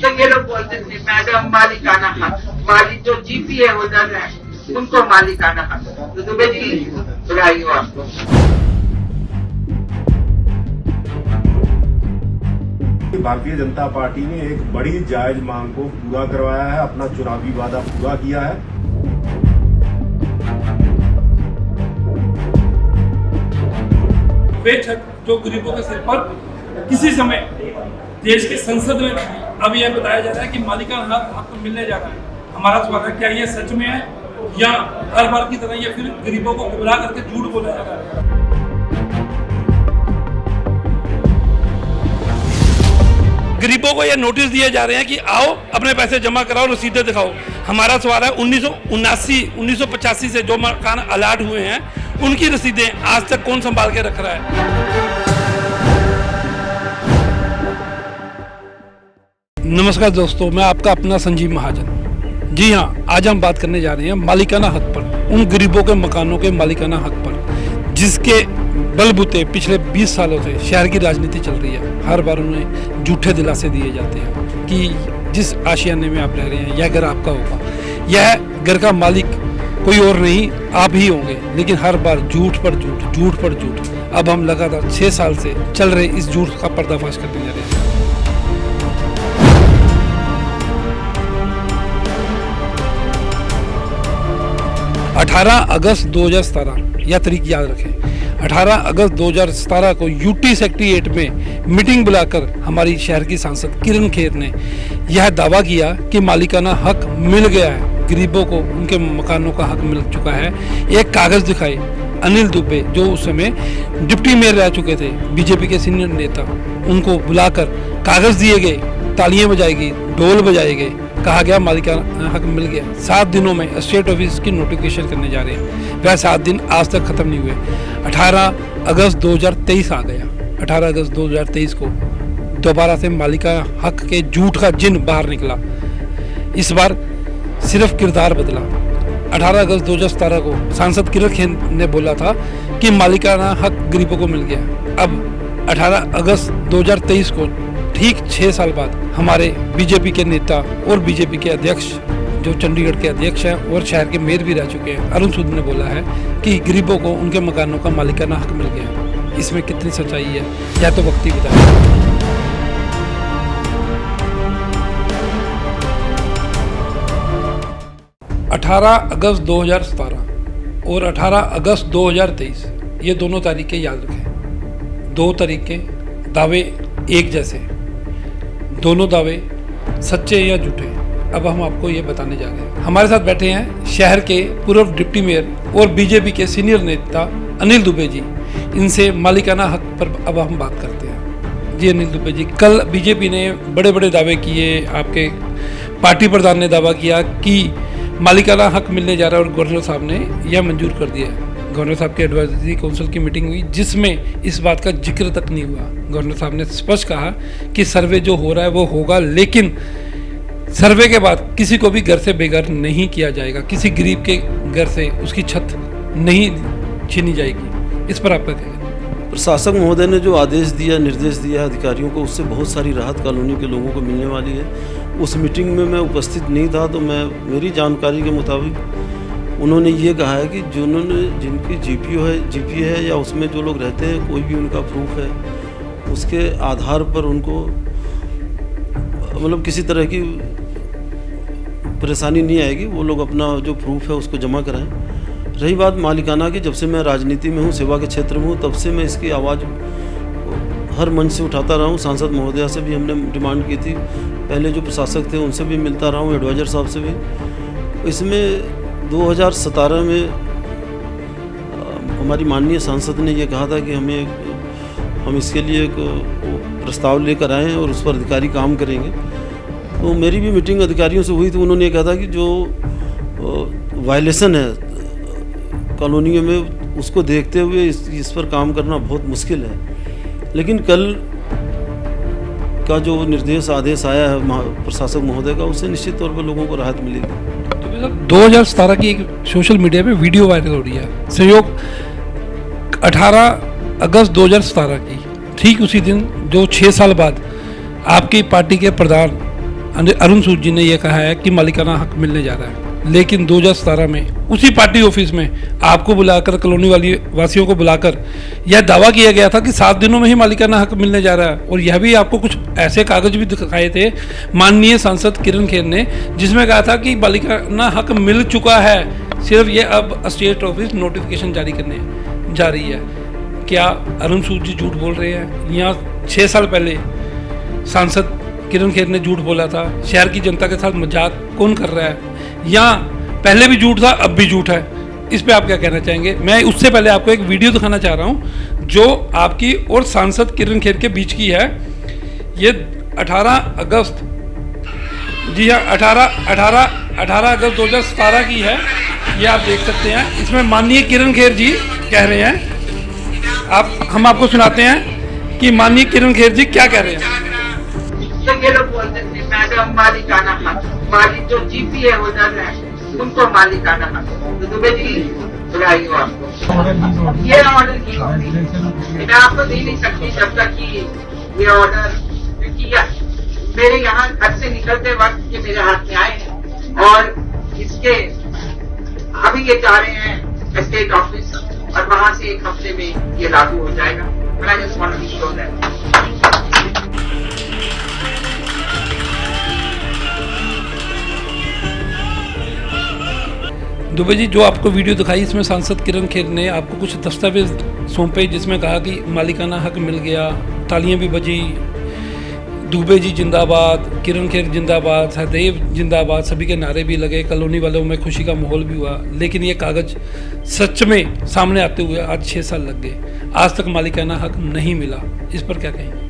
तो ये लोग बोलते थे मैडम मालिकाना हक, मालिक जो जीपीए होल्डर है उनको मालिकाना हक। तो दुबे जी बुलाई हो आपको। भारतीय जनता पार्टी ने एक बड़ी जायज मांग को पूरा करवाया है, अपना चुनावी वादा पूरा किया है। वे छत जो गरीबों के सिर पर किसी समय देश की संसद में अब यह बताया जा रहा है कि मालिकाना हक तो मिलने जा रहा है। हमारा सवाल है, क्या ये सच में है या हर बार की तरह ये फिर गरीबों को गुमराह करके झूठ बोला जा रहा है? गरीबों को ये नोटिस दिए जा रहे हैं कि आओ अपने पैसे जमा कराओ, रसीदें दिखाओ। हमारा सवाल है 1985 से जो मकान अलाट हुए हैं उनकी रसीदें आज तक कौन संभाल के रख रहा है? नमस्कार दोस्तों, मैं आपका अपना संजीव महाजन। जी हाँ, आज हम बात करने जा रहे हैं मालिकाना हक पर, उन गरीबों के मकानों के मालिकाना हक पर जिसके बलबूते पिछले 20 सालों से शहर की राजनीति चल रही है। हर बार उन्हें झूठे दिलासे दिए जाते हैं कि जिस आशियाने में आप रह रहे हैं यह घर आपका होगा, यह घर का मालिक कोई और नहीं आप ही होंगे। लेकिन हर बार झूठ पर झूठ, झूठ पर झूठ। अब हम लगातार 6 साल से चल रहे इस झूठ का पर्दाफाश करने जा रहे हैं। 18 अगस्त 2017 यह तारीख याद रखें। 18 अगस्त 2017 को यूटी सेक्रेटेरिएट में मीटिंग बुलाकर हमारी शहर की सांसद किरण खेर ने यह दावा किया कि मालिकाना हक मिल गया है, गरीबों को उनके मकानों का हक मिल चुका है। एक कागज दिखाए अनिल दुबे, जो उस समय डिप्टी मेयर रह चुके थे, बीजेपी के सीनियर नेता, उनको बुलाकर कागज दिए गए, तालियां बजाई गई, ढोल बजाए गए, कहा गया मालिकाना हक मिल गया। 7 दिनों में स्टेट ऑफिस की नोटिफिकेशन करने जा रहे हैं। वह 7 दिन आज तक खत्म नहीं हुए। 18 अगस्त 2023 आ गया। 18 अगस्त 2023 को दोबारा से मालिकाना हक के झूठ का जिन बाहर निकला। इस बार सिर्फ किरदार बदला। 18 अगस्त 2017 को सांसद किरण खेर ने बोला था कि मालिकाना हक गरीबों को मिल गया। अब 18 अगस्त 2023 को ठीक 6 साल बाद हमारे बीजेपी के नेता और बीजेपी के अध्यक्ष, जो चंडीगढ़ के अध्यक्ष हैं और शहर के मेयर भी रह चुके हैं, अरुण सूद ने बोला है कि गरीबों को उनके मकानों का मालिकाना हक मिल गया। इसमें कितनी सच्चाई है यह तो वक्त ही बताएगा। 18 अगस्त 2017 और 18 अगस्त 2023 ये दोनों तारीखें याद रखें। 2 तारीखें, दावे एक जैसे, दोनों दावे सच्चे या झूठे। अब हम आपको ये बताने जा रहे हैं। हमारे साथ बैठे हैं शहर के पूर्व डिप्टी मेयर और बीजेपी के सीनियर नेता अनिल दुबे जी। इनसे मालिकाना हक पर अब हम बात करते हैं। जी अनिल दुबे जी, कल बीजेपी ने बड़े बड़े दावे किए, आपके पार्टी प्रधान ने दावा किया कि मालिकाना हक मिलने जा रहा है और गवर्नर साहब ने यह मंजूर कर दिया है। गवर्नर साहब की एडवाइजरी काउंसिल की मीटिंग हुई जिसमें इस बात का जिक्र तक नहीं हुआ। गवर्नर साहब ने स्पष्ट कहा कि सर्वे जो हो रहा है वो होगा, लेकिन सर्वे के बाद किसी को भी घर से बेघर नहीं किया जाएगा, किसी गरीब के घर से उसकी छत नहीं छीनी जाएगी। इस पर आपका क्या है? प्रशासक महोदय ने जो आदेश दिया, निर्देश दिया अधिकारियों को, उससे बहुत सारी राहत कॉलोनी के लोगों को मिलने वाली है। उस मीटिंग में मैं उपस्थित नहीं था, तो मेरी जानकारी के मुताबिक उन्होंने ये कहा है कि जिनकी जीपीए है या उसमें जो लोग रहते हैं, कोई भी उनका प्रूफ है, उसके आधार पर उनको मतलब किसी तरह की परेशानी नहीं आएगी। वो लोग अपना जो प्रूफ है उसको जमा कराएं। रही बात मालिकाना की, जब से मैं राजनीति में हूँ, सेवा के क्षेत्र में हूँ, तब से मैं इसकी आवाज़ हर मंच से उठाता रहा हूँ। सांसद महोदया से भी हमने डिमांड की थी, पहले जो प्रशासक थे उनसे भी मिलता रहा हूँ, एडवाइज़र साहब से भी। इसमें 2017 में हमारी माननीय सांसद ने ये कहा था कि हम इसके लिए एक प्रस्ताव लेकर आए हैं और उस पर अधिकारी काम करेंगे। तो मेरी भी मीटिंग अधिकारियों से हुई थी। उन्होंने ये कहा था कि जो वायलेशन है कॉलोनियों में, उसको देखते हुए इस पर काम करना बहुत मुश्किल है। लेकिन कल का जो निर्देश आदेश आया है प्रशासक महोदय का, उससे निश्चित तौर पर लोगों को राहत मिलेगी। तो 2017 की एक सोशल मीडिया पे वीडियो वायरल हो रही है, संयोग 18 अगस्त 2017 की, ठीक उसी दिन जो 6 साल बाद आपकी पार्टी के प्रधान अरुण सूद जी ने यह कहा है कि मालिकाना हक मिलने जा रहा है, लेकिन 2017 में उसी पार्टी ऑफिस में आपको बुलाकर, कॉलोनी वासियों को बुलाकर यह दावा किया गया था कि 7 दिनों में ही मालिकाना हक मिलने जा रहा है। और यह भी आपको कुछ ऐसे कागज भी दिखाए थे माननीय सांसद किरण खेर ने, जिसमें कहा था कि मालिकाना हक मिल चुका है, सिर्फ ये अब स्टेट ऑफिस नोटिफिकेशन जारी करने जा रही है। क्या अरुण सूद जी झूठ बोल रहे हैं? यहाँ 6 साल पहले सांसद किरण खेर ने झूठ बोला था। शहर की जनता के साथ मजाक कौन कर रहा है? यहाँ पहले भी झूठ था, अब भी झूठ है। इस पे आप क्या कहना चाहेंगे? मैं उससे पहले आपको एक वीडियो दिखाना चाह रहा हूँ जो आपकी और सांसद किरण खेर के बीच की है। ये 18 अगस्त, जी हाँ, 18 अगस्त 2017 की है। ये आप देख सकते हैं। इसमें माननीय किरण खेर जी कह रहे हैं, हम आपको सुनाते हैं कि माननीय किरण खेर जी क्या कह रहे हैं। तो ये लोग बोलते थे मैडम मालिकाना हक, मालिक जो जीपीए होल्डर है उनको मालिकाना हक। तो दुबे जी बुलाई हो आपको, ये ऑर्डर की कॉपी मैं आपको दे नहीं सकती जब तक कि ये ऑर्डर, क्योंकि मेरे यहाँ घर से निकलते वक्त ये मेरे हाथ में आए हैं और इसके अभी ये जा रहे हैं स्टेट ऑफिस और वहां से 1 हफ्ते में ये लागू हो जाएगा। I just want to be sure that Dubey ji, जो आपको वीडियो दिखाई इसमें सांसद किरण खेर ने आपको कुछ दस्तावेज सौंपे जिसमें कहा कि मालिकाना हक मिल गया, तालियां भी बजी, दुबे जी जिंदाबाद, किरण खेर जिंदाबाद, सहदेव जिंदाबाद, सभी के नारे भी लगे, कॉलोनी वालों में खुशी का माहौल भी हुआ। लेकिन ये कागज सच में सामने आते हुए आज 6 साल लग गए, आज तक मालिकाना हक नहीं मिला। इस पर क्या कहेंगे?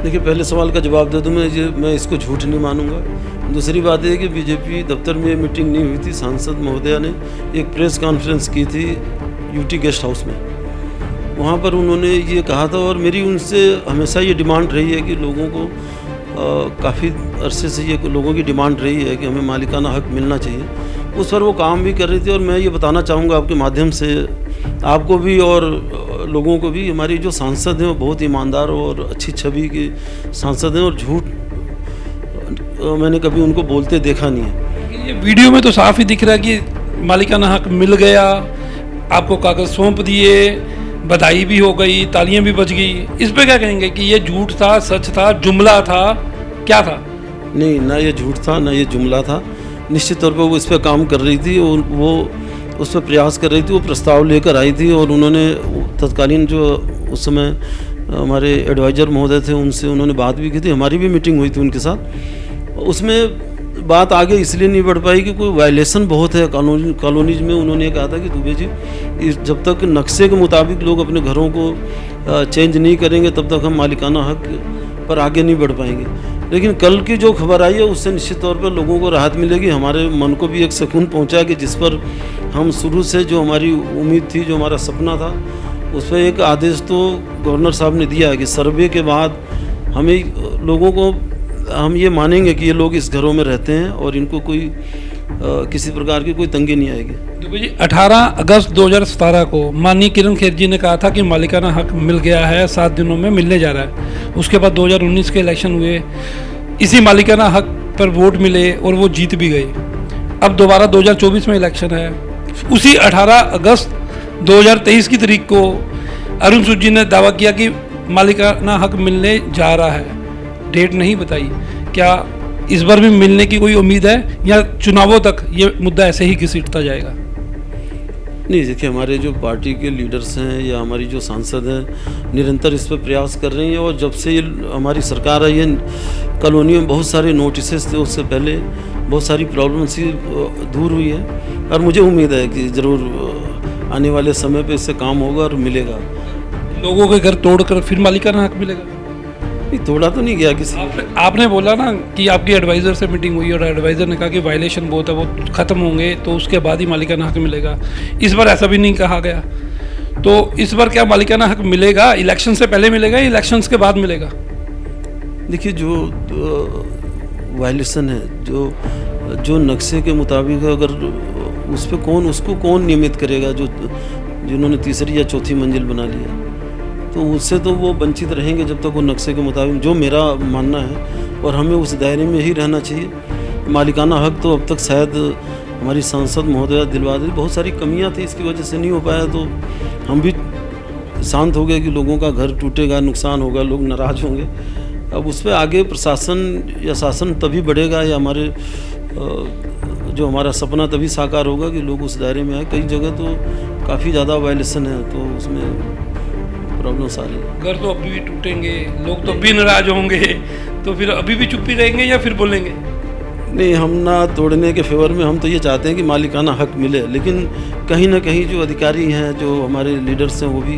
देखिए, पहले सवाल का जवाब दे दूं, मैं इसको झूठ नहीं मानूंगा। दूसरी बात है कि बीजेपी दफ्तर में मीटिंग नहीं हुई थी। सांसद महोदया ने एक प्रेस कॉन्फ्रेंस की थी यूटी गेस्ट हाउस में, वहाँ पर उन्होंने ये कहा था और मेरी उनसे हमेशा ये डिमांड रही है कि लोगों को काफ़ी अरसे से ये लोगों की डिमांड रही है कि हमें मालिकाना हक मिलना चाहिए। उस पर वो काम भी कर रही थी। और मैं ये बताना चाहूँगा आपके माध्यम से आपको भी और लोगों को भी, हमारी जो सांसद हैं वो बहुत ईमानदार और अच्छी छवि के सांसद हैं और झूठ मैंने कभी उनको बोलते देखा नहीं है। ये वीडियो में तो साफ ही दिख रहा है कि मालिकाना हक मिल गया, आपको कागज सौंप दिए, बधाई भी हो गई, तालियां भी बज गई। इस पे क्या कहेंगे कि ये झूठ था, सच था, जुमला था, क्या था? नहीं, ना ये झूठ था ना ये जुमला था। निश्चित तौर पर वो इस पर काम कर रही थी और वो उस पर प्रयास कर रही थी। वो प्रस्ताव लेकर आई थी और उन्होंने तत्कालीन जो उस समय हमारे एडवाइज़र महोदय थे उनसे उन्होंने बात भी की थी, हमारी भी मीटिंग हुई थी उनके साथ। उसमें बात आगे इसलिए नहीं बढ़ पाई कि कोई वायलेशन बहुत है कॉलोनीज में। उन्होंने कहा था कि दुबे जी, जब तक नक्शे के मुताबिक लोग अपने घरों को चेंज नहीं करेंगे तब तक हम मालिकाना हक पर आगे नहीं बढ़ पाएंगे। लेकिन कल की जो खबर आई है उससे निश्चित तौर पर लोगों को राहत मिलेगी। हमारे मन को भी एक सुकून पहुंचा कि जिस पर हम शुरू से जो हमारी उम्मीद थी, जो हमारा सपना था, उस पर एक आदेश तो गवर्नर साहब ने दिया है कि सर्वे के बाद हमें लोगों को हम ये मानेंगे कि ये लोग इस घरों में रहते हैं और इनको कोई किसी प्रकार की कोई तंगी नहीं आएगी। दुबे जी, 18 अगस्त 2017 को माननीय किरण खेर जी ने कहा था कि मालिकाना हक मिल गया है, 7 दिनों में मिलने जा रहा है। उसके बाद 2019 के इलेक्शन हुए, इसी मालिकाना हक पर वोट मिले और वो जीत भी गए। अब दोबारा 2024 में इलेक्शन है। उसी 18 अगस्त 2023 की तारीख को अरुण सूद जी ने दावा किया कि मालिकाना हक मिलने जा रहा है। डेट नहीं बताई। क्या इस बार भी मिलने की कोई उम्मीद है या चुनावों तक ये मुद्दा ऐसे ही घसीटता जाएगा? नहीं, देखिए, हमारे जो पार्टी के लीडर्स हैं या हमारी जो सांसद हैं निरंतर इस पर प्रयास कर रही हैं। और जब से ये हमारी सरकार आई है, कॉलोनी में बहुत सारे नोटिसेस थे, उससे पहले बहुत सारी प्रॉब्लम्स ही दूर हुई है। और मुझे उम्मीद है कि ज़रूर आने वाले समय पे इससे काम होगा और मिलेगा। लोगों के घर तोड़कर फिर मालिकाना हक मिलेगा? नहीं, तोड़ा तो नहीं गया किसी। आपने बोला ना कि आपकी एडवाइज़र से मीटिंग हुई और एडवाइज़र ने कहा कि वायलेशन बहुत है, वो ख़त्म होंगे तो उसके बाद ही मालिकाना हक मिलेगा। इस बार ऐसा भी नहीं कहा गया। तो इस बार क्या मालिकाना हक मिलेगा? इलेक्शन से पहले मिलेगा या इलेक्शंस के बाद मिलेगा? देखिए, जो वायलेशन है, जो नक्शे के मुताबिक अगर उस पर उसको कौन नियमित करेगा? जिन्होंने तीसरी या चौथी मंजिल बना लिया, तो उससे तो वो वंचित रहेंगे जब तक वो नक्शे के मुताबिक। जो मेरा मानना है और हमें उस दायरे में ही रहना चाहिए। मालिकाना हक तो अब तक शायद हमारी सांसद महोदया दिलवा दी, बहुत सारी कमियां थी, इसकी वजह से नहीं हो पाया। तो हम भी शांत हो गए कि लोगों का घर टूटेगा, नुकसान होगा, लोग नाराज़ होंगे। अब उस पर आगे प्रशासन या शासन तभी बढ़ेगा या हमारे जो हमारा सपना तभी साकार होगा कि लोग उस दायरे में आए। कई जगह तो काफ़ी ज़्यादा वायलेशन है, तो उसमें प्रॉब्लम्स आ रही है। घर तो अभी भी टूटेंगे, लोग तो अभी नाराज होंगे, तो फिर अभी भी चुप्पी रहेंगे या फिर बोलेंगे? नहीं, हम ना तोड़ने के फेवर में, हम तो ये चाहते हैं कि मालिकाना हक मिले, लेकिन कहीं ना कहीं जो अधिकारी हैं, जो हमारे लीडर्स हैं, वो भी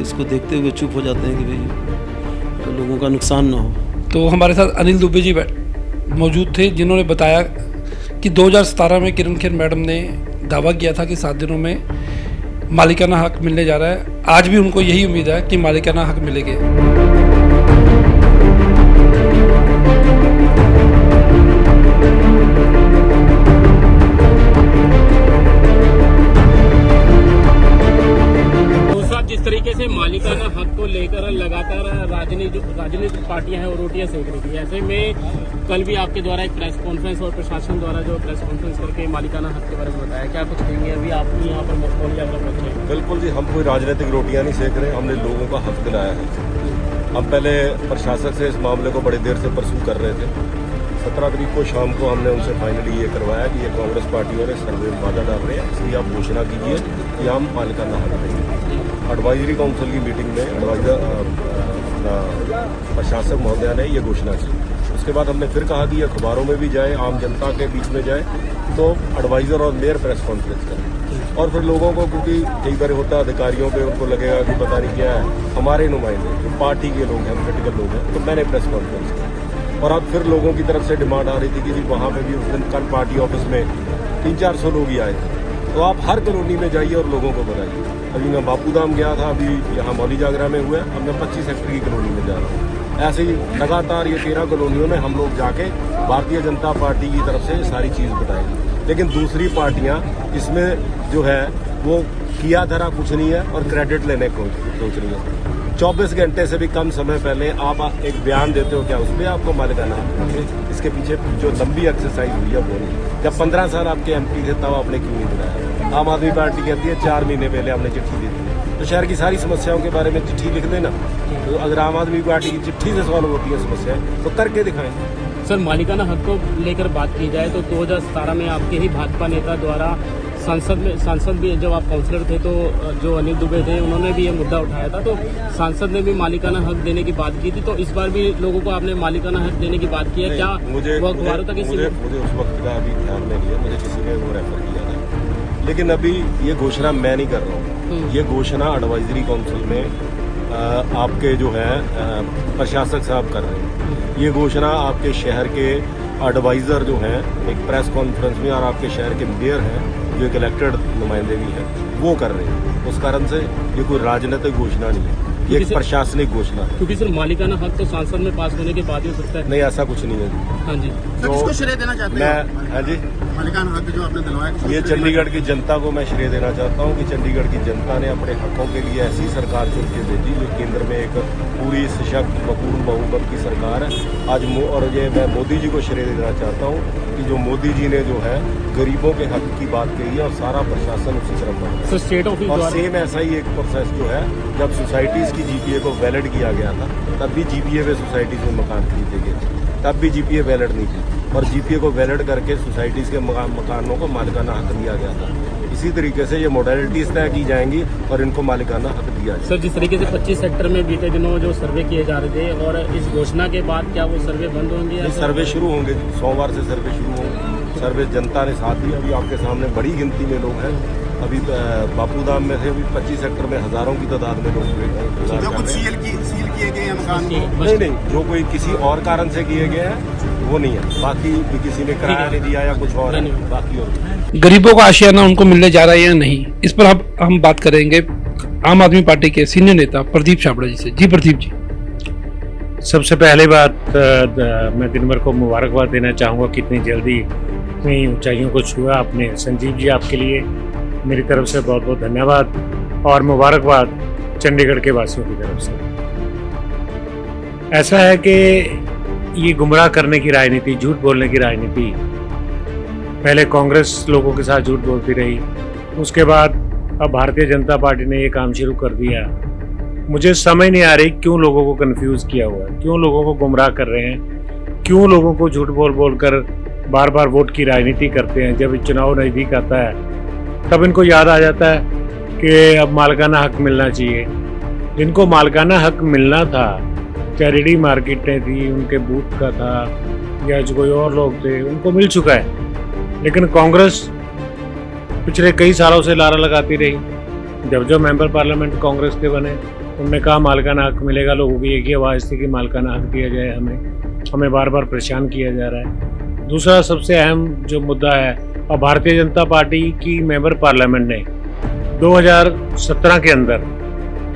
इसको देखते हुए चुप हो जाते हैं कि भाई लोगों का नुकसान ना हो। तो हमारे साथ अनिल दुबे जी मौजूद थे, जिन्होंने बताया कि 2017 में किरण खेर मैडम ने दावा किया था कि 7 दिनों में मालिकाना हक मिलने जा रहा है। आज भी उनको यही उम्मीद है कि मालिकाना हक मिलेंगे। जिस तरीके से मालिकाना हक को लेकर लगातार राजनीतिक पार्टियां हैं और रोटियां सेक रही थी, ऐसे में कल भी आपके द्वारा एक प्रेस कॉन्फ्रेंस और प्रशासन द्वारा जो प्रेस कॉन्फ्रेंस करके मालिकाना हक के बारे में बताया, क्या कुछ कहेंगे? अभी आप यहाँ पर मौलिक यात्रा पहुंचे हैं। बिल्कुल जी, हम कोई राजनीतिक रोटियां नहीं सेक रहे, हमने लोगों का हक दिलाया है। हम पहले प्रशासक से इस मामले को बड़ी देर से परसू कर रहे थे। 17 तारीख को शाम को हमने उनसे फाइनली ये करवाया कि ये कांग्रेस पार्टी वाले सर्वे में बाधा डाल रहे हैं, इसलिए आप घोषणा कीजिए कि हम मालिकाना हक देंगे। एडवाइजरी काउंसिल की मीटिंग में अपना प्रशासक महोदया ने ये घोषणा की। उसके बाद हमने फिर कहा कि ये अखबारों में भी जाए, आम जनता के बीच में जाए, तो एडवाइजर और मेयर प्रेस कॉन्फ्रेंस करें। और फिर लोगों को, क्योंकि कई बार होता है अधिकारियों पे उनको लगेगा कि पता नहीं क्या है, हमारे नुमाइंदे जो पार्टी के लोग हैं, पोलिटिकल लोग हैं, तो मैंने प्रेस कॉन्फ्रेंस की। और अब फिर लोगों की तरफ से डिमांड आ रही थी कि जी वहाँ पे भी उस दिन कल पार्टी ऑफिस में 300-400 लोग ही आए थे, तो आप हर कॉलोनी में जाइए और लोगों को बताइए। अभी मैं बापूधाम गया था, अभी यहाँ मौली जागरा में हुआ, अब मैं 25 सेक्टर की कॉलोनी में जा रहा हूँ। ऐसे ही लगातार ये 13 कॉलोनियों में हम लोग जाके भारतीय जनता पार्टी की तरफ से सारी चीज़ बताएंगे। लेकिन दूसरी पार्टियां इसमें जो है वो किया धरा कुछ नहीं है और क्रेडिट लेने को सोच रही है। 24 घंटे से भी कम समय पहले आप एक बयान देते हो, क्या उस पर आपको मालिकाना हक? इसके पीछे जो लंबी एक्सरसाइज हुई है वो नहीं। जब 15 साल आपके एमपी थे तब आपने क्यों नहीं दिलाया? आम आदमी पार्टी कहती है 4 महीने पहले हमने चिट्ठी दी थी, तो शहर की सारी समस्याओं के बारे में चिट्ठी लिख देना। तो अगर आम आदमी पार्टी की चिट्ठी से सॉल्व होती है समस्याएं, तो करके दिखाएं। सर, मालिकाना हक को लेकर बात की जाए तो 2017 में आपके ही भाजपा नेता द्वारा सांसद भी, जब आप काउंसलर थे तो जो अनिल दुबे थे उन्होंने भी ये मुद्दा उठाया था, तो सांसद ने भी मालिकाना हक देने की बात की थी। तो इस बार भी लोगों को आपने मालिकाना हक देने की बात की है क्या? मुझे उस वक्त का अभी ध्यान में नहीं है, मुझे किसी ने वो रेफर किया था। लेकिन अभी ये घोषणा मैं नहीं कर रहा हूँ, ये घोषणा एडवाइजरी काउंसिल में आपके जो है प्रशासक साहब कर रहे हैं। ये घोषणा आपके शहर के एडवाइजर जो हैं एक प्रेस कॉन्फ्रेंस में, और आपके शहर के मेयर हैं जो एक इलेक्टेड नुमाइंदे भी हैं, वो कर रहे हैं। उस कारण से ये कोई राजनीतिक घोषणा नहीं है, ये एक प्रशासनिक घोषणा है। क्योंकि सर मालिकाना हक तो सांसद में पास होने के बाद ही हो सकता है। नहीं, ऐसा कुछ नहीं है। हाँ जी, किसको श्रेय देना चाहते हैं? हाँ जी, मालिकाना हक जो आपने दिलवाया, ये चंडीगढ़ की जनता को मैं श्रेय देना चाहता हूँ कि चंडीगढ़ की जनता ने अपने हकों के लिए ऐसी सरकार चुन के भेजी जो केंद्र में एक पूरी सशक्त पूर्ण बहुमत की सरकार है आज। और ये मैं मोदी जी को श्रेय देना चाहता हूँ कि जो मोदी जी ने जो है गरीबों के हक की बात कही है और सारा प्रशासन उसी तरफ बढ़ा। स्टेट ऑफिस और सेम ऐसा ही एक प्रोसेस जो है, जब सोसाइटीज की जीपीए को वैलिड किया गया था तब भी जीपीए में सोसाइटीज में मकान खरीदे गए थे, तब भी जीपीए वैलिड नहीं थी, और जीपीए को वैलिड करके सोसाइटीज के मकानों को मालिकाना हक दिया गया था। इसी तरीके से ये मॉडलिटीज तय की जाएंगी और इनको मालिकाना हक दिया जाएगा। सर, जिस तरीके से 25 सेक्टर में बीते दिनों जो सर्वे किए जा रहे थे, और इस घोषणा के बाद क्या वो सर्वे बंद होंगे? नहीं, सर्वे शुरू होंगे, सोमवार से सर्वे शुरू होंगे। सर्वे जनता ने साथ दिया, अभी आपके सामने बड़ी गिनती में लोग हैं। अभी बापूधाम में से अभी 25 सेक्टर में हजारों की तादाद में लोग जो कुछ सील किए गए हैं मकान को, नहीं, जो कोई किसी और कारण से किए गए हैं वो नहीं है, बाकी भी किसी ने किराया नहीं दिया या कुछ और है, बाकी और। गरीबों का आशियाना उनको मिलने जा रहा है या नहीं, इस पर हम बात करेंगे आम आदमी पार्टी के सीनियर नेता प्रदीप छाबड़ा जी से। जी प्रदीप जी। सबसे पहले बात मैं दिनभर को मुबारकबाद देना चाहूँगा कि इतनी जल्दी इतनी ऊंचाइयों को छुआ आपने। संजीव जी, आपके लिए मेरी तरफ से बहुत बहुत धन्यवाद और मुबारकबाद चंडीगढ़ के वासियों की तरफ से। ऐसा है कि ये गुमराह करने की राजनीति, झूठ बोलने की राजनीति, पहले कांग्रेस लोगों के साथ झूठ बोलती रही, उसके बाद अब भारतीय जनता पार्टी ने ये काम शुरू कर दिया। मुझे समझ नहीं आ रही क्यों लोगों को कंफ्यूज किया हुआ है, क्यों लोगों को गुमराह कर रहे हैं, क्यों लोगों को झूठ बोल बोल कर बार बार वोट की राजनीति करते हैं। जब चुनाव नज़दीक आता है तब इनको याद आ जाता है कि अब मालिकाना हक मिलना चाहिए। जिनको मालिकाना हक मिलना था, चाहे रेडी मार्केटें थी, उनके बूथ का था या जो कोई और लोग थे, उनको मिल चुका है। लेकिन कांग्रेस पिछले कई सालों से नारा लगाती रही। जब जो मेंबर पार्लियामेंट कांग्रेस के बने, उन्होंने कहा मालिकाना हक मिलेगा। लोगों की एक ही आवाज़ थी कि मालिकाना हक दिया जाए, हमें बार बार परेशान किया जा रहा है। दूसरा सबसे अहम जो मुद्दा है, अब भारतीय जनता पार्टी की मेंबर पार्लियामेंट ने 2017 के अंदर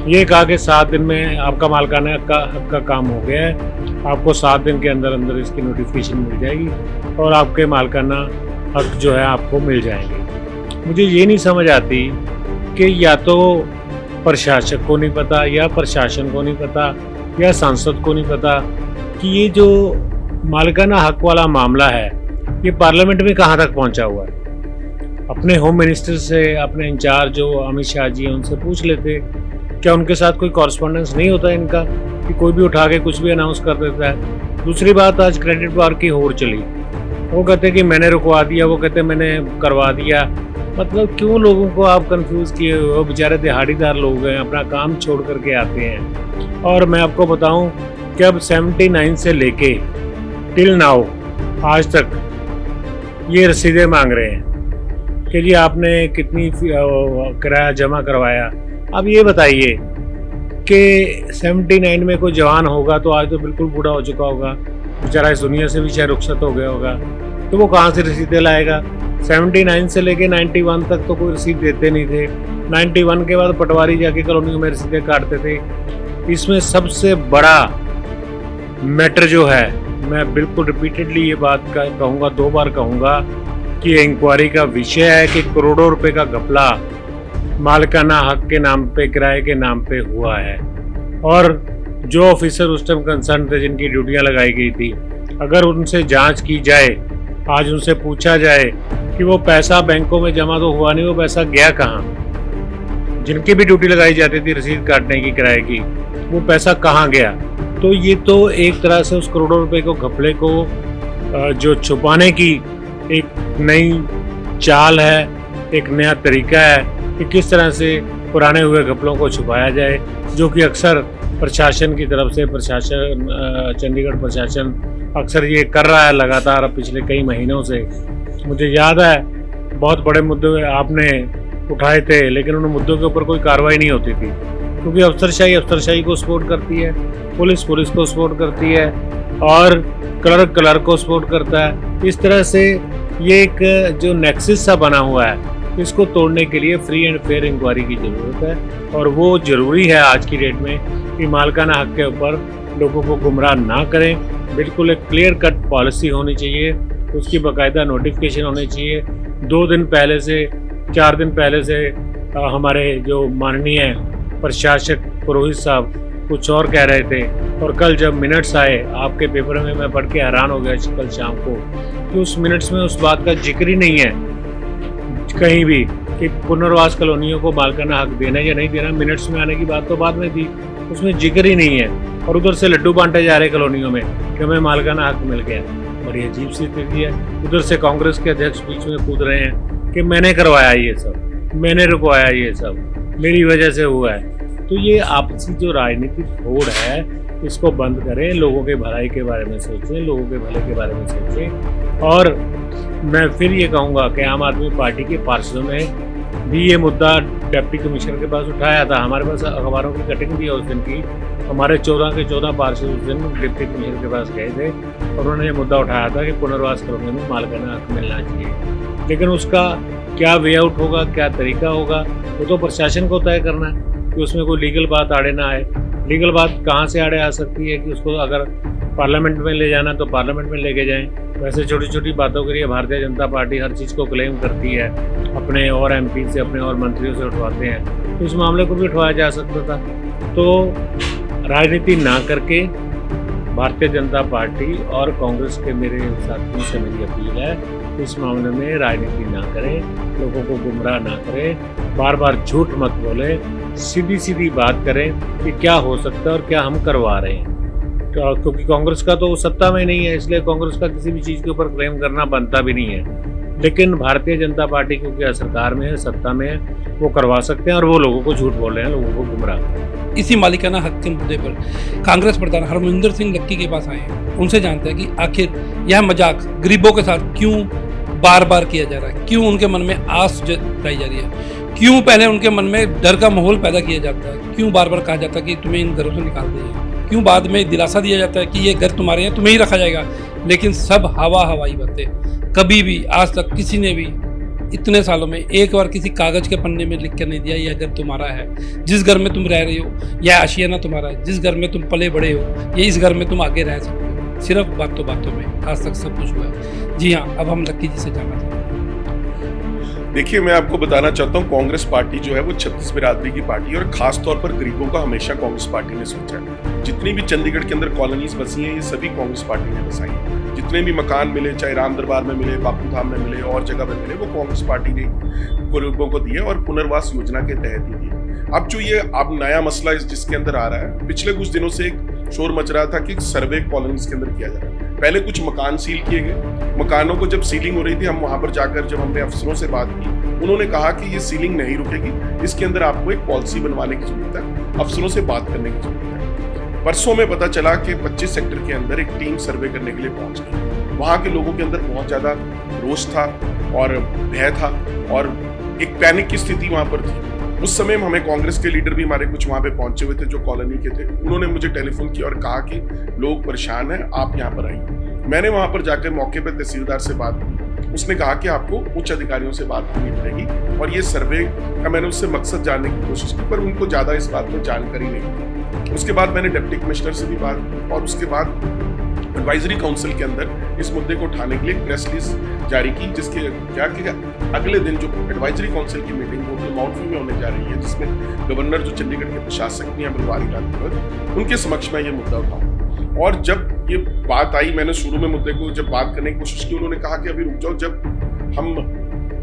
ये कहा कि 7 दिन में आपका मालिकाना हक का काम हो गया है, आपको 7 दिन के अंदर अंदर इसकी नोटिफिकेशन मिल जाएगी और आपके मालिकाना हक जो है आपको मिल जाएंगे। मुझे ये नहीं समझ आती कि या तो प्रशासक को नहीं पता, या प्रशासन को नहीं पता, या सांसद को नहीं पता कि ये जो मालिकाना हक वाला मामला है ये पार्लियामेंट में कहाँ तक पहुँचा हुआ है। अपने होम मिनिस्टर से, अपने इंचार्ज जो अमित शाह जी हैं, उनसे पूछ लेते क्या उनके साथ कोई कॉरेस्पॉन्डेंस नहीं होता इनका कि कोई भी उठा के कुछ भी अनाउंस कर देता है। दूसरी बात, आज क्रेडिट बार की होड़ चली, वो कहते कि मैंने रुकवा दिया, वो कहते मैंने करवा दिया। मतलब क्यों लोगों को आप कंफ्यूज किए हुए हो? बेचारे दिहाड़ीदार लोग हैं, अपना काम छोड़ करके आते हैं। और मैं आपको बताऊं कि अब 79 से लेके टिल नाउ आज तक ये रसीदें मांग रहे हैं कि जी आपने कितनी किराया जमा करवाया। अब ये बताइए कि 79 में कोई जवान होगा तो आज तो बिल्कुल बूढ़ा हो चुका होगा, बेचारा इस दुनिया से भी शायद रुखसत हो गया होगा, तो वो कहाँ से रसीदें लाएगा? 79 से लेके 91 तक तो कोई रसीद देते नहीं थे। 91 के बाद पटवारी जाके कॉलोनियों में रसीदें काटते थे। इसमें सबसे बड़ा मैटर जो है, मैं बिल्कुल रिपीटेडली ये बात कहूँगा, 2 बार कहूँगा कि इंक्वायरी का विषय है कि करोड़ों रुपए का घपला मालिकाना हक के नाम पे, किराए के नाम पे हुआ है। और जो ऑफिसर उस टाइम कंसर्न थे, जिनकी ड्यूटियां लगाई गई थी, अगर उनसे जांच की जाए, आज उनसे पूछा जाए कि वो पैसा बैंकों में जमा तो हुआ नहीं, वो पैसा गया कहाँ? जिनकी भी ड्यूटी लगाई जाती थी रसीद काटने की, किराए की, वो पैसा कहाँ गया? तो ये तो एक तरह से उस करोड़ों रुपए को, घपले को जो छुपाने की एक नई चाल है, एक नया तरीका है कि किस तरह से पुराने हुए घपलों को छुपाया जाए, जो कि अक्सर प्रशासन की तरफ से, चंडीगढ़ प्रशासन अक्सर ये कर रहा है लगातार अब पिछले कई महीनों से। मुझे याद है बहुत बड़े मुद्दे आपने उठाए थे, लेकिन उन मुद्दों के ऊपर कोई कार्रवाई नहीं होती थी, क्योंकि अफसरशाही को सपोर्ट करती है, पुलिस को सपोर्ट करती है और क्लर्क को सपोर्ट करता है। इस तरह से ये एक जो नेक्सस सा बना हुआ है, इसको तोड़ने के लिए फ्री एंड फेयर इंक्वायरी की ज़रूरत है। और वो ज़रूरी है आज की डेट में कि मालिकाना हक के ऊपर लोगों को गुमराह ना करें। बिल्कुल एक क्लियर कट पॉलिसी होनी चाहिए, उसकी बाकायदा नोटिफिकेशन होनी चाहिए। 2 दिन पहले से, 4 दिन पहले से हमारे जो माननीय प्रशासक पुरोहित साहब कुछ और कह रहे थे, और कल जब मिनट्स आए आपके पेपर में, मैं पढ़ के हैरान हो गया कल शाम को कि उस मिनट्स में उस बात का जिक्र ही नहीं है कहीं भी कि पुनर्वास कॉलोनियों को मालिकाना हक देना या नहीं देना। मिनट्स में आने की बात तो बाद में थी, उसमें जिक्र ही नहीं है। और उधर से लड्डू बांटे जा रहे कॉलोनियों में कि हमें मालिकाना हक मिल गया। बड़ी अजीब सी स्थिति है। उधर से कांग्रेस के अध्यक्ष बीच में कूद रहे हैं कि मैंने करवाया ये सब, मैंने रुकवाया ये सब, मेरी वजह से हुआ है। तो ये आपसी जो राजनीतिक होड़ है, इसको बंद करें, लोगों के भलाई के बारे में सोचें, लोगों के भले के बारे में सोचें। और मैं फिर ये कहूँगा कि आम आदमी पार्टी के पार्षदों ने भी ये मुद्दा डिप्टी कमिश्नर के पास उठाया था। हमारे पास अखबारों की कटिंग भी है उस दिन की। हमारे 14 के 14 पार्षद उस दिन डिप्टी कमिश्नर के पास गए थे और उन्होंने ये मुद्दा उठाया था कि पुनर्वास कॉलोनी में मालिकाना हक मिलना चाहिए। लेकिन उसका क्या वे आउट होगा, क्या तरीका होगा, वो तो प्रशासन को तय करना है कि उसमें कोई लीगल बात आड़े ना आए। लीगल बात कहाँ से आड़े आ सकती है कि उसको अगर पार्लियामेंट में ले जाना तो पार्लियामेंट में लेके जाएं। वैसे छोटी छोटी बातों के लिए भारतीय जनता पार्टी हर चीज़ को क्लेम करती है, अपने और एमपी से, अपने और मंत्रियों से उठवाते हैं। तो इस मामले को भी उठवाया जा सकता था। तो राजनीति ना करके भारतीय जनता पार्टी और कांग्रेस के मेरे साथियों से मेरी अपील है, इस मामले में राजनीति ना करें, लोगों को गुमराह ना करें, बार बार झूठ मत बोलें, सीधी सीधी बात करें कि क्या हो सकता है और क्या हम करवा रहे हैं। क्योंकि कांग्रेस का तो सत्ता में नहीं है, इसलिए कांग्रेस का किसी भी चीज़ के ऊपर क्लेम करना बनता भी नहीं है। लेकिन भारतीय जनता पार्टी क्योंकि सरकार में है, सत्ता में है, वो करवा सकते हैं और वो लोगों को झूठ बोल रहे हैं, लोगों को गुमराह। इसी मालिकाना हक के मुद्दे पर कांग्रेस प्रधान हरमिंदर सिंह लक्की के पास आए हैं। उनसे जानते हैं कि आखिर यह मजाक गरीबों के साथ क्यों बार बार किया जा रहा है, क्यों उनके मन में आस जताई जा रही है, क्यों पहले उनके मन में डर का माहौल पैदा किया जाता है, क्यों बार बार कहा जाता है कि तुम्हें इन घरों से निकाल दिया, क्यों बाद में दिलासा दिया जाता है कि ये घर तुम्हारे हैं, तुम्हें ही रखा जाएगा। लेकिन सब हवाई बातें। कभी भी आज तक किसी ने भी इतने सालों में एक बार किसी कागज के पन्ने में लिख कर नहीं दिया ये घर तुम्हारा है, जिस घर में तुम रह रहे हो यह आशियाना तुम्हारा है, जिस घर में तुम पले बड़े हो ये इस घर में तुम आगे रह सकते हो। सिर्फ बातों बातों में आज तक सब कुछ हुआ है। जी हाँ, अब हम लक्की जी से जानना चाहते हैं। देखिए, मैं आपको बताना चाहता हूँ, कांग्रेस पार्टी जो है वो 36 बिरादरी की पार्टी है और खास तौर पर गरीबों का हमेशा कांग्रेस पार्टी ने सोचा है। जितनी भी चंडीगढ़ के अंदर कॉलोनीज बसी हैं ये सभी कांग्रेस पार्टी ने बसाई हैं। जितने भी मकान मिले, चाहे राम दरबार में मिले, बापू धाम में मिले और जगह में मिले, वो कांग्रेस पार्टी ने गरीबों को दिए और पुनर्वास योजना के तहत ही दिए। अब जो ये अब नया मसला जिसके अंदर आ रहा है, पिछले कुछ दिनों से एक शोर मच रहा था कि सर्वे कॉलोनीज के अंदर किया जा रहा है। पहले कुछ मकान सील किए गए, मकानों को जब सीलिंग हो रही थी, हम वहां पर जाकर जब हमने अफसरों से बात की, उन्होंने कहा कि ये सीलिंग नहीं रुकेगी, इसके अंदर आपको एक पॉलिसी बनवाने की जरूरत है, अफसरों से बात करने की जरूरत है। परसों में पता चला कि 25 सेक्टर के अंदर एक टीम सर्वे करने के लिए पहुंच गई। वहां के लोगों के अंदर बहुत ज्यादा रोष था और भय था और एक पैनिक की स्थिति वहां पर थी। उस समय हमें कांग्रेस के लीडर भी हमारे कुछ वहां पे पहुंचे हुए थे जो कॉलोनी के थे। उन्होंने मुझे टेलीफोन किया और कहा कि लोग परेशान हैं, आप यहाँ पर आइए। मैंने वहां पर जाकर मौके पर तहसीलदार से बात की। उसने कहा कि आपको उच्च अधिकारियों से बात करनी पड़ेगी और ये सर्वे का मैंने उससे मकसद जानने की कोशिश की, पर उनको ज्यादा इस बात में जानकारी नहीं थी। उसके बाद मैंने डिप्टी कमिश्नर से भी बात की और उसके बाद एडवाइजरी काउंसिल के अंदर इस मुद्दे को उठाने के लिए प्रेस रिलीज जारी की, जिसके क्या कि अगले दिन जो एडवाइजरी काउंसिल की मीटिंग होटल माउंट व्यू में होने जा रही है, जिसमें गवर्नर जो चंडीगढ़ के प्रशासक हैं बनवारी लाल भगत, उनके समक्ष में ये मुद्दा उठाऊं। और जब ये बात आई, मैंने शुरू में मुद्दे को जब बात करने की कोशिश की, उन्होंने कहा कि अभी रुक जाओ, जब हम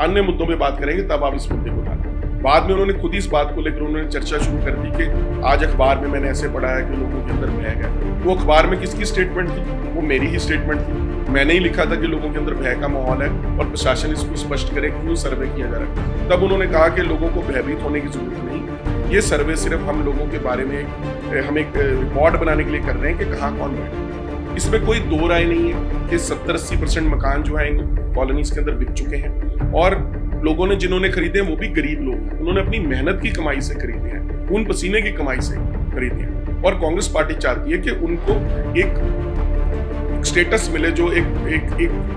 अन्य मुद्दों पे बात करेंगे तब आप इस मुद्दे को उठाना। बाद में उन्होंने खुद ही इस बात को लेकर उन्होंने चर्चा शुरू कर दी कि आज अखबार में मैंने ऐसे पढ़ा है कि लोगों के अंदर भय है। वो अखबार में किसकी स्टेटमेंट थी? वो मेरी ही स्टेटमेंट थी। मैंने ही लिखा था कि लोगों के अंदर भय का माहौल है और प्रशासन इसको स्पष्ट करे क्यों सर्वे किया जा रहा है। तब उन्होंने कहा कि लोगों को भयभीत होने की जरूरत नहीं, ये सर्वे सिर्फ हम लोगों के बारे में हम एक रिकॉर्ड बनाने के लिए कर रहे हैं कि कहाँ कौन बैठे। इसमें कोई दो राय नहीं है कि 70-80% मकान जो है कॉलोनीज के अंदर बिक चुके हैं और लोगों ने जिन्होंने खरीदे हैं वो भी गरीब लोग हैं। उन्होंने अपनी मेहनत की कमाई से खरीदे हैं, खून पसीने की कमाई से खरीदे हैं और कांग्रेस पार्टी चाहती है कि उनको एक स्टेटस मिले जो एक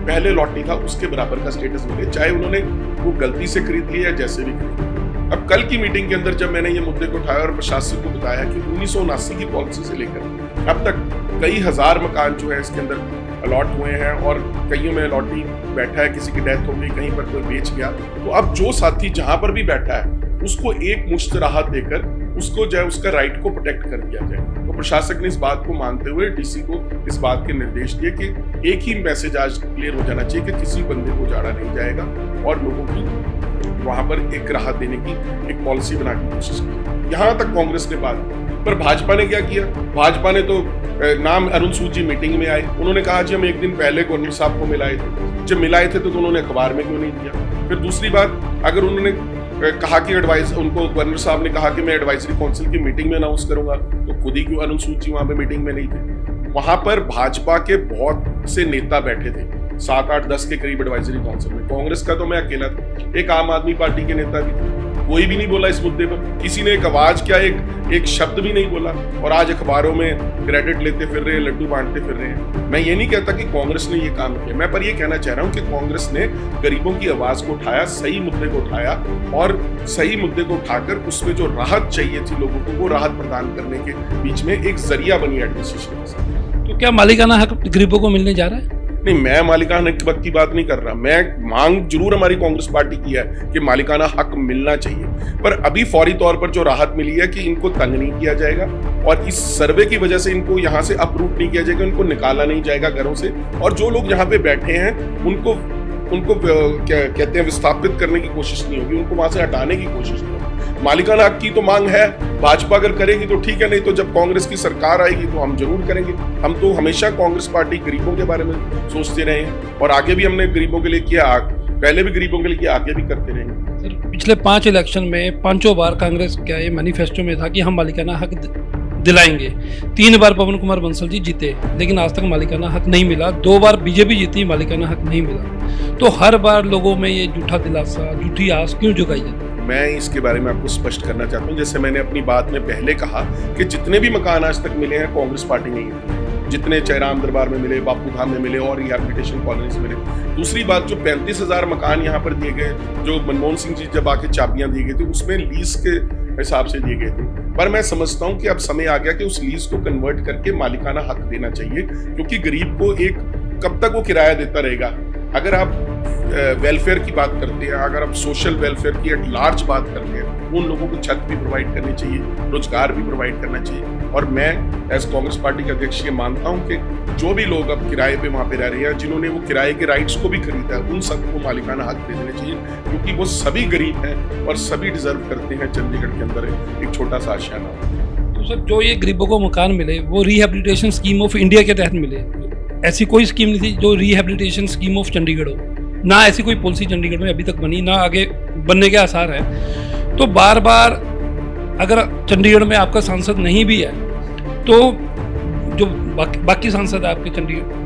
पहले लॉटरी था उसके बराबर का स्टेटस मिले, चाहे उन्होंने वो गलती से खरीद लिया या जैसे भी खरीद। अब कल की मीटिंग के अंदर जब मैंने ये मुद्दे को उठाया और प्रशासन को बताया कि 1979 की पॉलिसी से लेकर अब तक कई हजार मकान जो है इसके अंदर अलॉट हुए हैं और कईयों में अलॉटी बैठा है, किसी की डेथ हो गई, कहीं पर कोई बेच गया, तो अब जो साथी जहां पर भी बैठा है उसको एक मुश्त राहत देकर उसको जो है उसका राइट को प्रोटेक्ट कर दिया जाए। तो प्रशासक ने इस बात को मानते हुए डीसी को इस बात के निर्देश दिए कि एक ही मैसेज आज क्लियर हो जाना चाहिए कि किसी बंदे को उजाड़ा नहीं जाएगा और लोगों की वहां पर एक राहत देने की एक पॉलिसी बनाने की कोशिश की। यहां तक कांग्रेस ने बात, पर भाजपा ने क्या किया? भाजपा ने तो नाम अरुण सूद जी मीटिंग में आए, उन्होंने कहा जी हम एक दिन पहले गवर्नर साहब को मिलाए थे, जब मिलाए थे तो उन्होंने अखबार में क्यों नहीं दिया? फिर दूसरी बात, अगर उन्होंने कहा कि उनको गवर्नर साहब ने कहा कि मैं एडवाइजरी काउंसिल की मीटिंग में अनाउंस करूंगा, तो खुद ही क्यों अरुण सूद जी वहां पे मीटिंग में नहीं थे? वहां पर भाजपा के बहुत से नेता बैठे थे, 7, 8, 10 के करीब एडवाइजरी काउंसिल में। कांग्रेस का तो मैं अकेला था, एक आम आदमी पार्टी के नेता भी थे, कोई भी नहीं बोला इस मुद्दे पर, किसी ने एक आवाज क्या एक शब्द भी नहीं बोला और आज अखबारों में क्रेडिट लेते फिर रहे हैं, लड्डू बांटते फिर रहे हैं। मैं ये नहीं कहता कि कांग्रेस ने ये काम किया, मैं पर ये कहना चाह रहा हूँ कि कांग्रेस ने गरीबों की आवाज को उठाया, सही मुद्दे को उठाया और सही मुद्दे को उठाकर उसमें जो राहत चाहिए थी लोगों को, वो राहत प्रदान करने के बीच में एक जरिया बनी एडमिनिस्ट्रेशन के साथ। तो क्या मालिकाना हक गरीबों को मिलने जा रहा है? नहीं, मैं मालिकाना हक की बात नहीं कर रहा। मैं मांग जरूर हमारी कांग्रेस पार्टी की है कि मालिकाना हक मिलना चाहिए, पर अभी फौरी तौर पर जो राहत मिली है कि इनको तंग नहीं किया जाएगा और इस सर्वे की वजह से इनको यहाँ से अप्रूव नहीं किया जाएगा, उनको निकाला नहीं जाएगा घरों से, और जो लोग यहाँ पे बैठे हैं उनको क्या कहते हैं विस्थापित करने की कोशिश नहीं होगी, उनको वहां से हटाने की कोशिश नहीं होगी। मालिकाना हक की तो मांग है, भाजपा अगर करेगी तो ठीक है, नहीं तो जब कांग्रेस की सरकार आएगी तो हम जरूर करेंगे। हम तो हमेशा कांग्रेस पार्टी गरीबों के बारे में सोचते रहे हैं और आगे भी हमने गरीबों के लिए किया, पहले भी गरीबों के लिए किया, आगे भी करते रहेंगे। पिछले 5 इलेक्शन में 5 बार कांग्रेस का ये मैनिफेस्टो में था कि हम मालिकाना हक दिलाएंगे। 3 बार पवन कुमार बंसल जी जीते, लेकिन आज तक मालिकाना हक नहीं मिला। 2 बार बीजेपी जीती, मालिकाना हक नहीं मिला। तो हर बार लोगों में ये झूठा दिलासा, झूठी आस क्यों जगाई जाती है? मैं इसके बारे में आपको स्पष्ट करना चाहता हूँ, जैसे मैंने अपनी बात में पहले कहा कि जितने भी मकान आज तक मिले हैं कांग्रेस पार्टी नहीं है, जितने चैराम दरबार में मिले, बापू धाम में मिले और रिहैबिलिटेशन कॉलोनीज मिले। दूसरी बात, जो 35,000 मकान यहाँ पर दिए गए, जो मनमोहन सिंह जी जब आके चाबियां दी गई थी, उसमें लीज के हिसाब से दिए गए थे, पर मैं समझता हूँ कि अब समय आ गया कि उस लीज को कन्वर्ट करके मालिकाना हक देना चाहिए, क्योंकि गरीब को एक कब तक वो किराया देता रहेगा। अगर आप वेलफेयर की बात करते हैं, अगर आप सोशल वेलफेयर की एट लार्ज बात करते हैं, उन लोगों को छत भी प्रोवाइड करनी चाहिए, रोजगार भी प्रोवाइड करना चाहिए। और मैं एज कांग्रेस पार्टी के अध्यक्ष ये मानता हूं कि जो भी लोग अब किराए पे वहां पे रह रहे हैं, जिन्होंने वो किराए के राइट्स को भी खरीदा है, उन सबको मालिकाना हक दे देने चाहिए, क्योंकि वो सभी गरीब हैं और सभी डिजर्व करते हैं चंडीगढ़ के अंदर एक छोटा सा आशियाना। तो सर, जो ये गरीबों को मकान मिले वो रिहेबिलिटेशन स्कीम ऑफ इंडिया के तहत मिले। ऐसी कोई स्कीम नहीं थी जो रिहेबिलिटेशन स्कीम ऑफ चंडीगढ़ हो, ना ऐसी कोई पॉलिसी चंडीगढ़ में अभी तक बनी, ना आगे बनने के आसार है। तो बार बार अगर चंडीगढ़ में आपका सांसद नहीं भी है, तो जो बाकी सांसद है आपके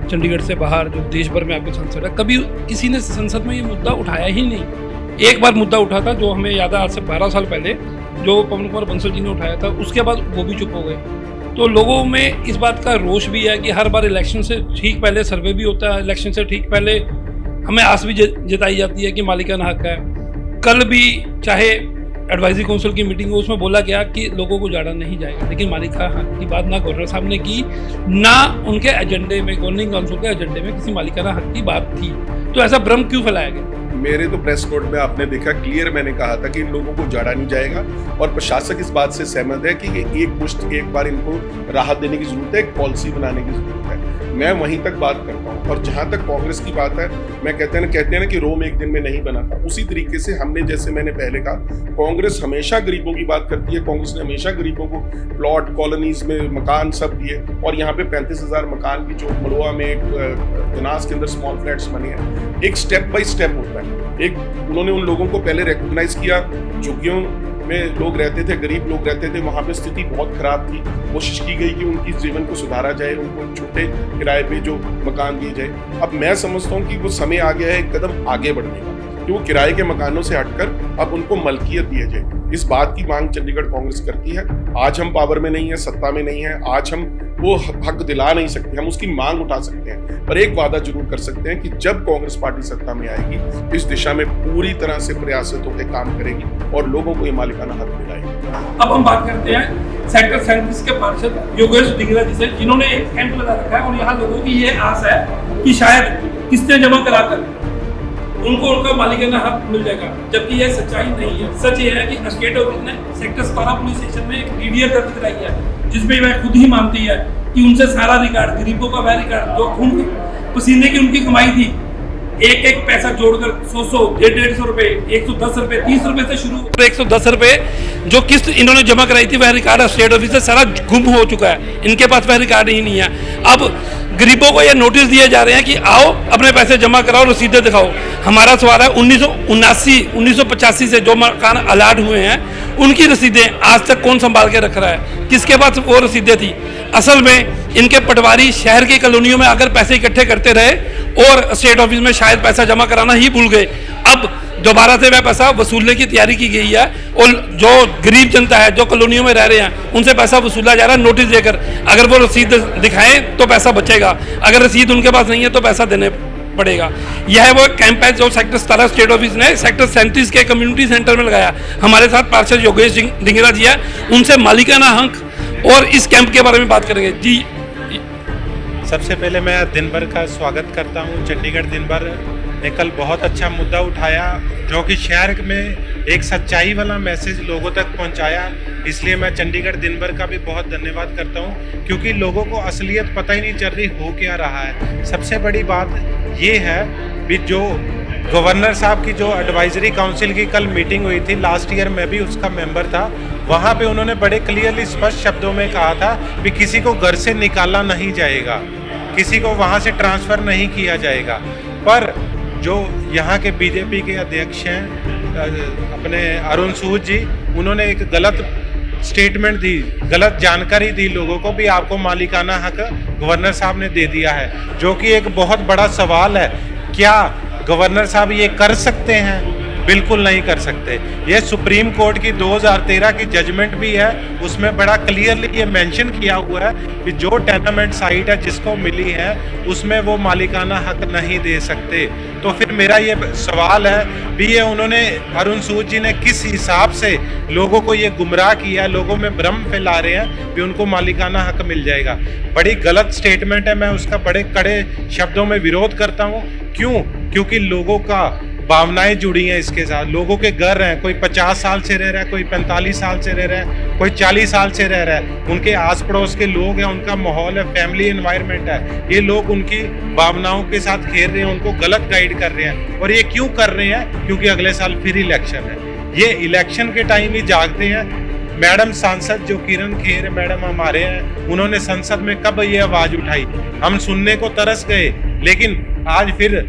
चंडीगढ़ से बाहर, जो देश भर में आपके सांसद है, कभी किसी ने संसद में ये मुद्दा उठाया ही नहीं। एक बार मुद्दा उठा था, जो हमें याद है, आज से 12 साल पहले, जो पवन कुमार बंसल जी ने उठाया था, उसके बाद वो भी चुप हो गए। तो लोगों में इस बात का रोष भी है कि हर बार इलेक्शन से ठीक पहले सर्वे भी होता है, इलेक्शन से ठीक पहले हमें आस भी जताई जाती है कि मालिकाना हक है। कल भी चाहे एडवाइजरी काउंसिल की मीटिंग हो, उसमें बोला गया कि लोगों को जाड़ा नहीं जाएगा, लेकिन मालिकाना हक की बात ना गवर्नर साहब ने की, ना उनके एजेंडे में, गवर्निंग काउंसिल के एजेंडे में किसी मालिकाना हक की बात थी। तो ऐसा भ्रम क्यों फैलाया गया? मेरे तो प्रेस नोट में आपने देखा, क्लियर मैंने कहा था कि इन लोगों को जाड़ा नहीं जाएगा और प्रशासक इस बात से सहमत है कि ये एक बार इनको राहत देने की जरूरत है, एक पॉलिसी बनाने की जरूरत है। मैं वहीं तक बात करता हूँ। और जहां तक कांग्रेस की बात है, मैं कहते हैं ना कि रोम एक दिन में नहीं बना था, उसी तरीके से हमने, जैसे मैंने पहले कहा, कांग्रेस हमेशा गरीबों की बात करती है। कांग्रेस ने हमेशा गरीबों को प्लॉट, कॉलोनीज में मकान सब दिए, और यहाँ पे 35,000 मकान की जो मलोआ में दिनास के अंदर स्मॉल फ्लैट्स बने हैं, एक स्टेप बाय स्टेप होता है। एक उन्होंने उन लोगों को पहले रिकॉग्नाइज किया, झुग्गियों में लोग रहते थे, गरीब लोग रहते थे, वहां पे स्थिति बहुत खराब थी, कोशिश की गई कि उनकी जीवन को सुधारा जाए, उनको छोटे किराए पे जो मकान दिए जाए। अब मैं समझता हूँ कि वो समय आ गया है एक कदम आगे बढ़ने का, कि वो किराए के मकानों से हटकर अब उनको मलकियत दिया जाए। इस बात की मांग चंडीगढ़ कांग्रेस करती है। आज हम पावर में नहीं है, सत्ता में नहीं है, आज हम वो हक दिला नहीं सकते, हम उसकी मांग उठा सकते हैं, पर एक वादा जरूर कर सकते हैं कि जब कांग्रेस पार्टी सत्ता में आएगी, इस दिशा में पूरी तरह से प्रयासरत होकर काम करेगी और लोगों को ये मालिकाना हक दिलाएगी। अब हम बात करते हैं सेक्टर 37 के पार्षद योगेश डिंगरा जी से, जिन्होंने एक कैंप लगा रखा है और यहाँ लोगों की ये आस है कि शायद किस्तें जमा कराकर उनको उनका मालिकाना हक मिल जाएगा, जबकि यह सच्चाई नहीं है। सच ये है कि स्टेट ऑफिस ने सेक्टर 17 पुलिस स्टेशन में एक वीडियो दर्ज कराई है, जिसमें वह खुद ही मानती है कि उनसे सारा रिकॉर्ड, गरीबों का वह रिकॉर्ड जो खून पसीने की उनकी कमाई थी, एक एक पैसा जोड़कर 100, 150 रुपए, 110 रुपए, 30 रुपए से शुरू 110 रुपए जो किस्त इन्होंने जमा कराई थी, वह रिकॉर्ड स्टेट ऑफिस से सारा गुम हो चुका है। इनके पास वह रिकॉर्ड ही नहीं है। अब गरीबों को ये नोटिस दिए जा रहे हैं कि आओ अपने पैसे जमा कराओ, रसीदें दिखाओ। हमारा सवाल है, 1985 से जो मकान अलाट हुए हैं, उनकी रसीदें आज तक कौन संभाल के रख रहा है? किसके पास वो रसीदें थी? असल में इनके पटवारी शहर की कॉलोनियों में आकर पैसे इकट्ठे करते रहे और स्टेट ऑफिस में शायद पैसा जमा कराना ही भूल गए। अब दोबारा से वह पैसा वसूलने की तैयारी की गई है और जो गरीब जनता है, जो कॉलोनियों में रह रहे हैं, उनसे पैसा वसूला जा रहा है नोटिस देकर। अगर वो रसीद दिखाएं तो पैसा बचेगा, अगर रसीद उनके पास नहीं है तो पैसा देने पड़ेगा। यह वो कैंप है जो सेक्टर 17 स्टेट ऑफिस ने सेक्टर 37 के कम्युनिटी सेंटर में लगाया। हमारे साथ पार्षद योगेश डिंगरा जी है, उनसे मालिकाना हक और इस कैंप के बारे में बात करेंगे। जी सबसे पहले मैं दिन भर का स्वागत करता हूं। चंडीगढ़ दिन भर ने कल बहुत अच्छा मुद्दा उठाया जो कि शहर में एक सच्चाई वाला मैसेज लोगों तक पहुंचाया। इसलिए मैं चंडीगढ़ दिन भर का भी बहुत धन्यवाद करता हूं, क्योंकि लोगों को असलियत पता ही नहीं चल रही हो क्या रहा है। सबसे बड़ी बात ये है कि जो गवर्नर साहब की जो एडवाइजरी काउंसिल की कल मीटिंग हुई थी, लास्ट ईयर मैं भी उसका मेंबर था, वहाँ पे उन्होंने बड़े क्लियरली स्पष्ट शब्दों में कहा था कि किसी को घर से निकाला नहीं जाएगा, किसी को वहाँ से ट्रांसफ़र नहीं किया जाएगा। पर जो यहाँ के बीजेपी के अध्यक्ष हैं अपने अरुण सूद जी, उन्होंने एक गलत स्टेटमेंट दी, गलत जानकारी दी लोगों को भी आपको मालिकाना हक गवर्नर साहब ने दे दिया है, जो कि एक बहुत बड़ा सवाल है। क्या गवर्नर साहब ये कर सकते हैं? बिल्कुल नहीं कर सकते। ये सुप्रीम कोर्ट की 2013 की जजमेंट भी है, उसमें बड़ा क्लियरली ये मेंशन किया हुआ है कि जो टेनामेंट साइट है जिसको मिली है उसमें वो मालिकाना हक नहीं दे सकते। तो फिर मेरा ये सवाल है भी ये उन्होंने अरुण सूद जी ने किस हिसाब से लोगों को ये गुमराह किया, लोगों में भ्रम फैला रहे हैं कि उनको मालिकाना हक मिल जाएगा। बड़ी गलत स्टेटमेंट है, मैं उसका बड़े कड़े शब्दों में विरोध करता हूँ। क्यों? क्योंकि लोगों का भावनाएं जुड़ी हैं इसके साथ। लोगों के घर हैं, कोई 50 साल से रह रहा है, कोई 45 साल से रह रहा है, कोई 40 साल से रह रहा है। उनके आस पड़ोस के लोग हैं, उनका माहौल है, फैमिली एनवायरनमेंट है। ये लोग उनकी भावनाओं के साथ खेल रहे हैं, उनको गलत गाइड कर रहे हैं। और ये क्यों कर रहे हैं? क्योंकि अगले साल फिर इलेक्शन है। ये इलेक्शन के टाइम ही जागते हैं। मैडम सांसद जो किरण खेर मैडम हमारे हैं, उन्होंने संसद में कब ये आवाज़ उठाई? हम सुनने को तरस गए, लेकिन आज फिर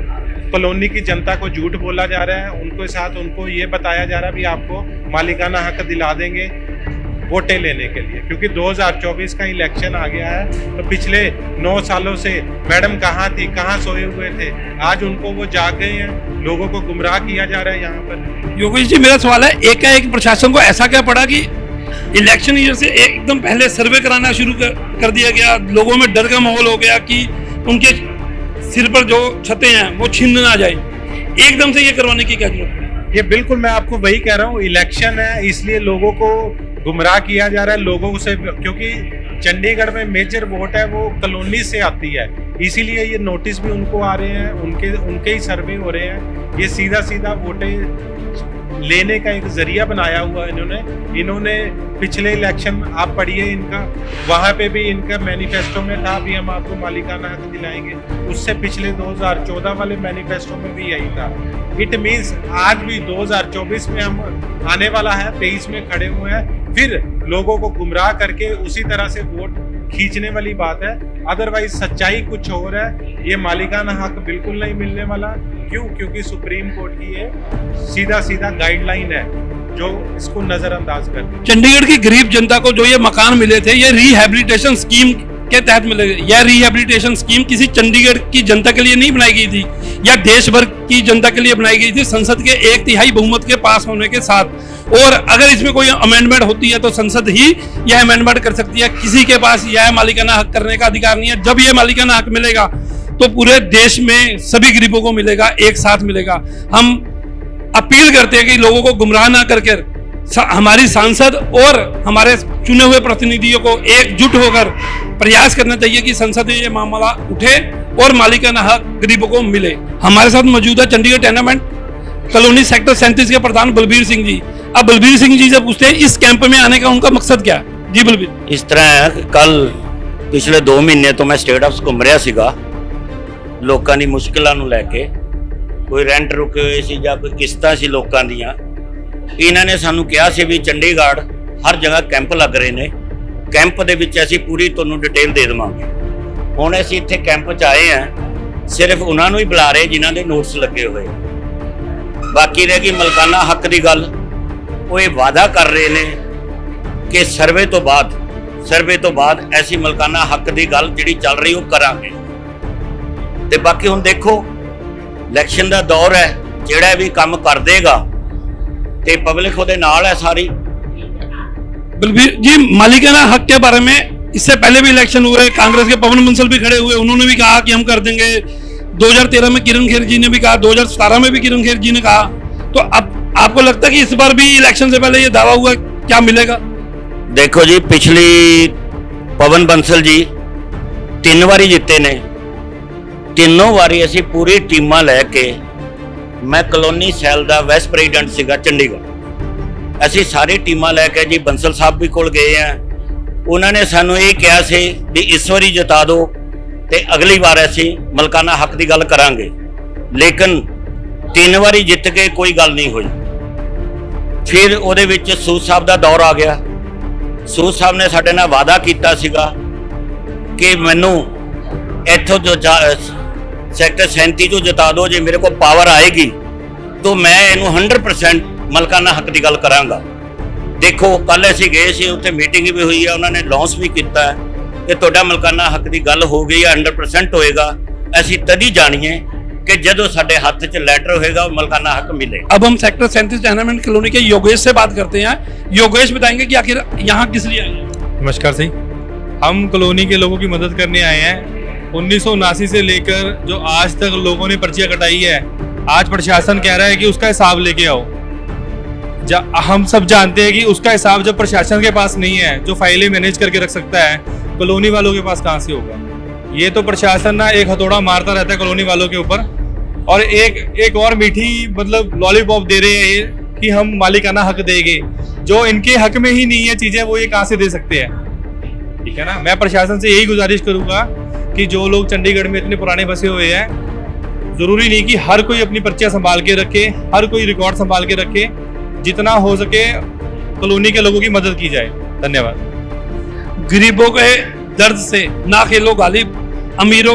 कॉलोनी की जनता को झूठ बोला जा रहा है। उनके साथ उनको ये बताया जा रहा है भी आपको मालिकाना हक दिला देंगे वोटें लेने के लिए, क्योंकि 2024 का इलेक्शन आ गया है। तो पिछले 9 सालों से मैडम कहाँ थी, कहाँ सोए हुए थे? आज उनको वो जाग गए हैं। लोगों को गुमराह किया जा रहा है यहाँ पर। योगेश जी, मेरा सवाल है, एक प्रशासन को ऐसा क्या पड़ा कि इलेक्शन ईयर से एकदम पहले सर्वे कराना शुरू कर दिया गया, लोगों में डर का माहौल हो गया कि उनके सिर पर जो छतें हैं वो छीन ना जाए, एकदम से ये करवाने की क्या जरूरत है? ये बिल्कुल मैं आपको वही कह रहा हूँ, इलेक्शन है इसलिए लोगों को गुमराह किया जा रहा है लोगों से, क्योंकि चंडीगढ़ में मेजर वोट है वो कॉलोनी से आती है, इसीलिए ये नोटिस भी उनको आ रहे हैं, उनके ही सर्वे हो रहे हैं। ये सीधा सीधा वोटें लेने का एक जरिया बनाया हुआ इन्होंने पिछले इलेक्शन आप पढ़िए इनका, वहाँ पे भी इनका मैनिफेस्टो में था भी हम आपको मालिकाना हक दिलाएंगे। उससे पिछले 2014 वाले मैनिफेस्टो में भी यही था। इट मीन्स आज भी 2024 में हम आने वाला है, 23 में खड़े हुए हैं, फिर लोगों को गुमराह करके उसी तरह से वोट खींचने वाली बात है। अदरवाइज सच्चाई कुछ और है। ये मालिकाना हक बिल्कुल नहीं मिलने वाला। क्यों? क्योंकि सुप्रीम कोर्ट की ये सीधा गाइडलाइन है जो इसको नजरअंदाज कर दी। चंडीगढ़ की गरीब जनता को जो ये मकान मिले थे, ये रिहेबिलिटेशन स्कीम के तहत मिले। यह रिहेबिलिटेशन स्कीम किसी चंडीगढ़ की जनता के लिए नहीं बनाई गई थी या देश भर की जनता के लिए बनाई गई थी, संसद के 1/3 बहुमत के पास होने के साथ। और अगर इसमें कोई अमेंडमेंट होती है तो संसद ही यह अमेंडमेंट कर सकती है। किसी के पास यह मालिकाना हक करने का अधिकार नहीं है। जब यह मालिकाना हक मिलेगा तो पूरे देश में सभी गरीबों को मिलेगा, एक साथ मिलेगा। हम अपील करते हैं कि लोगों को गुमराह ना करके हमारी सांसद और हमारे चुने हुए प्रतिनिधियों को एकजुट होकर प्रयास करना चाहिए कि संसद में ये मामला उठे और मालिकाना हक गरीबों को मिले। हमारे साथ मौजूद है चंडीगढ़ टेनामेंट कॉलोनी सेक्टर 37 के प्रधान बलबीर सिंह जी। अब बलबीर सिंह जी से पूछते हैं इस कैंप में आने का उनका मकसद क्या है? जी बलबीर। इस तरह है कि कल पिछले 2 महीने तो मैं स्टेट हाउस घूम रहा ਸੀਗਾ, ਲੋਕਾਂ ਦੀ ਮੁਸ਼ਕਲਾਂ ਨੂੰ ਲੈ ਕੇ। ਕੋਈ ਰੈਂਟ ਰੁਕੇ ਹੋਏ ਸੀ ਜਾਂ ਕੋਈ ਕਿਸ਼ਤਾਂ ਸੀ ਲੋਕਾਂ ਦੀਆਂ। ਇਹਨਾਂ ਨੇ ਸਾਨੂੰ ਕਿਹਾ ਸੀ ਵੀ ਚੰਡੀਗੜ੍ਹ ਹਰ ਜਗ੍ਹਾ ਕੈਂਪ ਲੱਗ ਰਹੇ ਨੇ, ਕੈਂਪ ਦੇ ਵਿੱਚ ਅਸੀਂ ਪੂਰੀ ਤੁਹਾਨੂੰ ਡਿਟੇਲ ਦੇ ਦੇਵਾਂਗੇ। ਹੁਣ ਅਸੀਂ ਇੱਥੇ ਕੈਂਪ 'ਚ ਆਏ ਹਾਂ, ਸਿਰਫ ਉਹਨਾਂ ਨੂੰ ਹੀ ਬੁਲਾ ਰਹੇ ਜਿਨ੍ਹਾਂ ਦੇ ਨੋਟਿਸ ਲੱਗੇ ਹੋਏ। ਬਾਕੀ ਰਹਿ ਗਈ ਮਲਕਾਨਾ ਹੱਕ ਦੀ ਗੱਲ, ਉਹ ਇਹ ਵਾਅਦਾ ਕਰ ਰਹੇ ਨੇ ਕਿ ਸਰਵੇ ਤੋਂ ਬਾਅਦ ਐਸੀ ਮਲਕਾਨਾ ਹੱਕ ਦੀ ਗੱਲ ਜਿਹੜੀ ਚੱਲ ਰਹੀ ਉਹ ਕਰਾਂਗੇ। ਤੇ ਬਾਕੀ ਹੁਣ ਦੇਖੋ ਇਲੈਕਸ਼ਨ ਦਾ ਦੌਰ ਹੈ, ਜਿਹੜਾ ਵੀ ਕੰਮ ਕਰ ਦੇਗਾ ਤੇ पब्लिक ਉਹਦੇ ਨਾਲ है सारी। बलबीर जी, मालिकाना हक के बारे में इससे पहले भी इलेक्शन हुए, कांग्रेस के पवन बंसल भी खड़े हुए, उन्होंने भी कहा कि हम कर देंगे। 2013 में किरण खेर जी ने भी कहा, 2017 में भी किरण खेर जी ने कहा। तो अब आपको लगता है कि इस बार भी इलेक्शन से पहले ये दावा हुआ, क्या मिलेगा? देखो जी, पिछली पवन बंसल जी 3 ਵਾਰੀ ਜਿੱਤੇ ਨੇ। ਤਿੰਨੋਂ ਵਾਰੀ ਅਸੀਂ ਪੂਰੀ ਟੀਮਾਂ ਲੈ ਕੇ, ਮੈਂ ਕਲੋਨੀ ਸੈੱਲ ਦਾ ਵਾਈਸ ਪ੍ਰੈਜ਼ੀਡੈਂਟ ਸੀਗਾ ਚੰਡੀਗੜ੍ਹ, ਅਸੀਂ ਸਾਰੀ ਟੀਮਾਂ ਲੈ ਕੇ ਜੀ ਬੰਸਲ ਸਾਹਿਬ ਵੀ ਕੋਲ ਗਏ ਆ। ਉਹਨਾਂ ਨੇ ਸਾਨੂੰ ਇਹ ਕਿਹਾ ਸੀ ਵੀ ਇਸ ਵਾਰੀ ਜਿਤਾ ਦਿਓ ਤੇ ਅਗਲੀ ਵਾਰ ਅਸੀਂ ਮਲਕਾਨਾ ਹੱਕ ਦੀ ਗੱਲ ਕਰਾਂਗੇ, ਲੇਕਿਨ 3 ਵਾਰੀ ਜਿੱਤ ਕੇ ਕੋਈ ਗੱਲ ਨਹੀਂ ਹੋਈ। ਫਿਰ ਉਹਦੇ ਵਿੱਚ ਸੂਦ ਸਾਹਿਬ ਦਾ ਦੌਰ ਆ ਗਿਆ। ਸੂਦ ਸਾਹਿਬ ਨੇ ਸਾਡੇ ਨਾਲ ਵਾਅਦਾ ਕੀਤਾ ਸੀਗਾ ਕਿ ਮੈਨੂੰ ਇੱਥੋਂ ਜੋ ਸੈਕਟਰ 37 ਤੋਂ ਜਿਤਾ ਦਿਓ, ਜੇ ਮੇਰੇ ਕੋਲ ਪਾਵਰ ਆਏਗੀ ਤਾਂ ਮੈਂ ਇਹਨੂੰ 100% ਮਲਕਾਨਾ ਹੱਕ ਦੀ ਗੱਲ ਕਰਾਂਗਾ। ਦੇਖੋ ਕੱਲ ਅਸੀਂ ਗਏ ਸੀ, ਉੱਥੇ ਮੀਟਿੰਗ ਵੀ ਹੋਈ ਹੈ, ਉਹਨਾਂ ਨੇ ਲੌਂਚ ਵੀ ਕੀਤਾ ਹੈ ਕਿ ਤੁਹਾਡਾ ਮਲਕਾਨਾ ਹੱਕ ਦੀ ਗੱਲ ਹੋ ਗਈ ਹੈ, 100% ਹੋਏਗਾ। ਅਸੀਂ ਤਦ ਹੀ ਜਾਣੀਏ कि जदों साडे हाथ च लेटर होएगा मलकाना हक मिले। अब हम सेक्टर 37 टेनमेंट कॉलोनी के योगेश से बात करते हैं। योगेश बताएंगे कि आखिर यहाँ किस लिए आए हैं। नमस्कार जी, हम कॉलोनी के लोगों की मदद करने आए हैं। 1979 से लेकर जो आज तक लोगों ने पर्चियां कटाई है, आज प्रशासन कह रहा है कि उसका हिसाब लेके आओ। हम सब जानते हैं कि उसका हिसाब जब प्रशासन के पास नहीं है, जो फाइलें मैनेज करके रख सकता है, कॉलोनी वालों के पास कहाँ से होगा। ये तो प्रशासन ना एक हथौड़ा मारता रहता है कॉलोनी वालों के ऊपर, और एक और मीठी मतलब लॉलीपॉप दे रहे हैं कि हम मालिकाना हक देंगे। जो इनके हक में ही नहीं है चीजें, वो ये कहाँ से दे सकते हैं। ठीक है ना। मैं प्रशासन से यही गुजारिश करूंगा कि जो लोग चंडीगढ़ में इतने पुराने बसे हुए हैं, जरूरी नहीं कि हर कोई अपनी पर्चियां संभाल के रखे, हर कोई रिकॉर्ड संभाल के रखे। जितना हो सके कॉलोनी के लोगों की मदद की जाए। धन्यवाद। गरीबों के दर्द से ना खेलो गालिब, अमीरों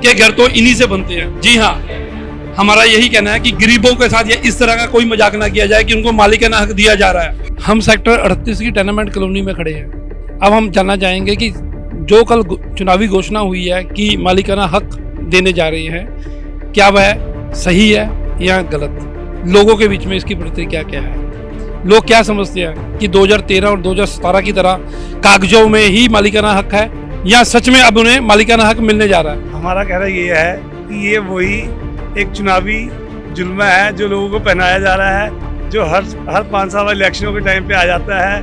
के घर तो इन्हीं से बनते हैं। जी हाँ, हमारा यही कहना है कि गरीबों के साथ ये इस तरह का कोई मजाक ना किया जाए कि उनको मालिकाना हक दिया जा रहा है। हम सेक्टर 38 की टेनमेंट कॉलोनी में खड़े हैं। अब हम जानना चाहेंगे कि जो कल चुनावी घोषणा हुई है कि मालिकाना हक देने जा रही है, क्या वह सही है या गलत। लोगों के बीच में इसकी प्रतिक्रिया क्या है। लोग क्या समझते हैं कि 2013 और 2017 की तरह कागजों में ही मालिकाना हक है, या सच में अब उन्हें मालिकाना हक मिलने जा रहा है। हमारा कहना ये है कि ये वही एक चुनावी जुल्म है जो लोगों को पहनाया जा रहा है, जो हर 5 साल वाले इलेक्शनों के टाइम पे आ जाता है।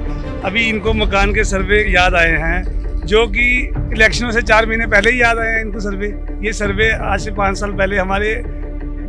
अभी इनको मकान के सर्वे याद आए हैं, जो कि इलेक्शनों से 4 महीने पहले ही याद आए हैं इनको सर्वे। ये सर्वे आज से 5 साल पहले हमारे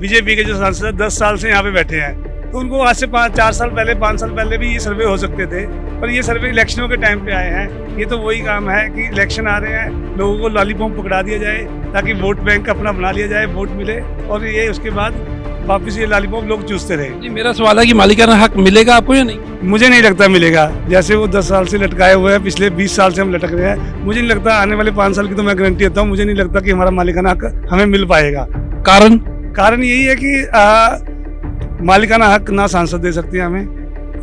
बीजेपी के जो सांसद 10 साल से यहाँ पे बैठे हैं, तो उनको आज से 4 साल पहले 5 साल पहले भी ये सर्वे हो सकते थे, पर ये सर्वे इलेक्शनों के टाइम पे आए हैं। ये तो वही काम है कि इलेक्शन आ रहे हैं, लोगों को लॉलीपॉप पकड़ा दिया जाए ताकि वोट बैंक अपना बना लिया जाए, वोट मिले, और ये उसके बाद वापस ये लॉलीपॉप लोग चूसते रहे। मेरा सवाल है कि मालिकाना हक मिलेगा आपको या नहीं। मुझे नहीं लगता मिलेगा। जैसे वो 10 साल से लटकाए हुए हैं, पिछले 20 साल से हम लटक रहे हैं, मुझे नहीं लगता आने वाले 5 साल की तो मैं गारंटी देता हूँ, मुझे नहीं लगता कि हमारा मालिकाना हक हमें मिल पाएगा। कारण यही है कि मालिकाना हक ना सांसद दे सकते हैं हमें,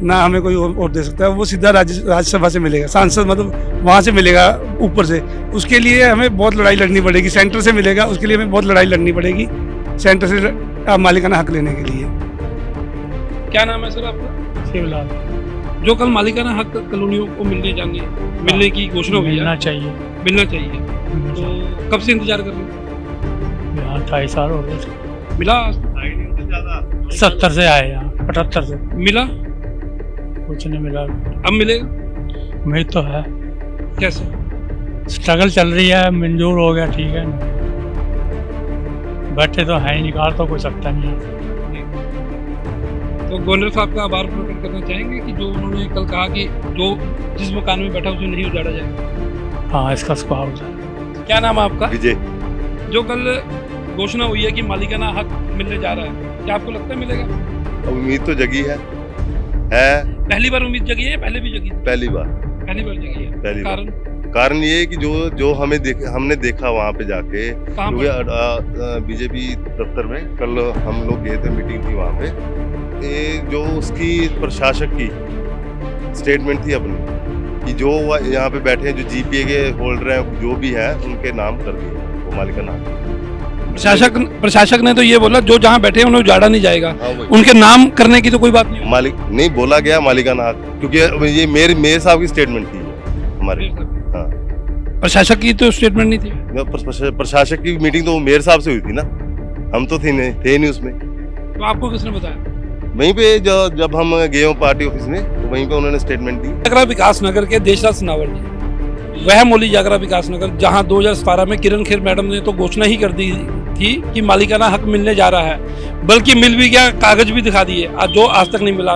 ना हमें कोई और दे सकता है। वो सीधा राज्यसभा से मिलेगा, सांसद मतलब वहाँ से मिलेगा ऊपर से। उसके लिए हमें बहुत लड़ाई लड़नी पड़ेगी। सेंटर से मिलेगा, उसके लिए हमें बहुत लड़ाई लड़नी पड़ेगी सेंटर से मालिकाना हक लेने के लिए। क्या नाम है सर आपका। शिवलाल। जो कल मालिकाना हक कॉलोनियों को मिलने की घोषणा हुई है, मिलना चाहिए। तो कब से इंतजार कर रहे हैं। यहाँ 28 साल हो गए। मिला 70 से आए यहाँ, 78 से मिला कुछ नहीं मिला। अब मिलेगा। उम्मीद तो है। कैसे स्ट्रगल चल रही है, मंजूर हो गया ठीक है ना। बैठे तो है, निकाल तो कोई सकता नहीं है। तो गवर्नर साहब का आभार प्रकट करना चाहेंगे कि जो उन्होंने कल कहा कि जो जिस मकान में बैठा उसे नहीं उजाड़ा जाए। हाँ, इसका सुझाव है। क्या नाम है आपका। विजय। जो कल घोषणा हुई है कि मालिकाना हक मिलने जा रहा है, क्या आपको लगता है मिलेगा। उम्मीद तो जगी है। पहली बार उम्मीद जगी है, पहले भी जगी थी। पहली बार जगी है। कारण ये है कि जो हमने देखा वहाँ पे जाके, बीजेपी दफ्तर में कल हम लोग गए थे, मीटिंग थी वहाँ पे। ये जो उसकी प्रशासक की स्टेटमेंट थी अपनी कि जो यहाँ पे बैठे हैं, जो जीपीए के होल्डर हैं, जो भी है उनके नाम कर दिए वो मालिकाना। प्रशासक ने तो ये बोला जो जहाँ बैठे हैं उन्हें उजाड़ा नहीं जाएगा। उनके नाम करने की तो कोई बात नहीं। नहीं बोला गया मालिकाना, क्योंकि ये मेरे साहब की स्टेटमेंट थी हमारे। हाँ, प्रशासक की तो स्टेटमेंट नहीं थी। प्रशासक की मीटिंग तो मेयर साहब से हुई थी ना, हम तो थे नहीं उसमें। तो आपको किसने बताया। वहीं पे जब हम गए हो पार्टी ऑफिस में, तो वहीं पे उन्होंने स्टेटमेंट दी। विकास नगर के देशराज सनावर जी वह मौली जागरा विकास नगर जहां 2017 में किरण खेर मैडम ने तो घोषणा ही कर दी थी कि मालिकाना हक मिलने जा रहा है, बल्कि मिल भी गया, कागज भी दिखा दिए, जो आज तक नहीं मिला।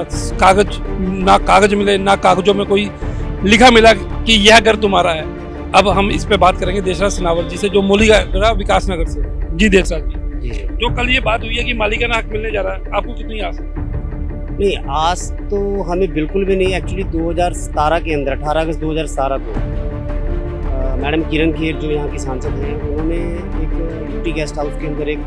कागज मिले ना कागजों में कोई लिखा मिला कि यह घर तुम्हारा है। अब हम इस पे बात करेंगे देशराज सिनावर जी से, जो मौली जागरा विकास नगर से। जी देशराज जी, जो कल ये बात हुई है कि मालिकाना हक मिलने जा रहा है, आपको कितनी आस है? नहीं, आज तो हमें बिल्कुल भी नहीं। एक्चुअली 2017 के अंदर 18 अगस्त 2017 को मैडम किरण खेर जो यहाँ की सांसद हैं, उन्होंने एक यूटी गेस्ट हाउस के अंदर एक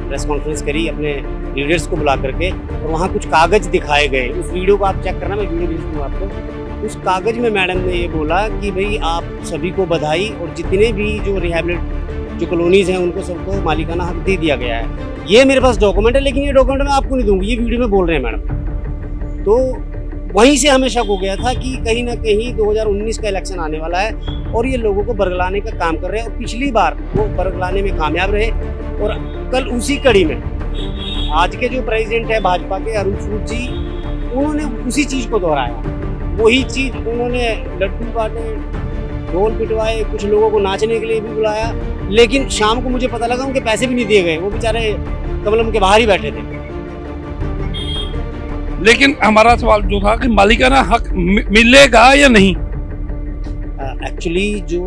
प्रेस कॉन्फ्रेंस करी अपने लीडर्स को बुला करके, और वहाँ कुछ कागज दिखाए गए। उस वीडियो को आप चेक करना, मैं वीडियो भेज दूँ आपको। उस कागज में मैडम ने ये बोला कि भाई आप सभी को बधाई, और जितने भी जो रिहैबिलिट जो कॉलोनीज़ हैं उनको सबको मालिकाना हक दे दिया गया है। ये मेरे पास डॉक्यूमेंट है, लेकिन ये डॉक्यूमेंट मैं आपको नहीं दूंगी, ये वीडियो में बोल रहे हैं मैडम। तो वहीं से हमें शक हो गया था कि कहीं ना कहीं 2019 का इलेक्शन आने वाला है और ये लोगों को बरगलाने का काम कर रहे हैं। और पिछली बार वो बरगलाने में कामयाब रहे, और कल उसी कड़ी में आज के जो प्रेसिडेंट है भाजपा के अरुण सूद जी, उन्होंने उसी चीज़ को दोहराया। वही चीज़ उन्होंने लड्डू बांटे, ढोल पिटवाए, कुछ लोगों को नाचने के लिए भी बुलाया, लेकिन शाम को मुझे पता लगा उनके पैसे भी नहीं दिए गए। वो बेचारे कमलम के बाहर ही बैठे थे। लेकिन हमारा सवाल जो था कि मालिकाना हक मिलेगा या नहीं। एक्चुअली जो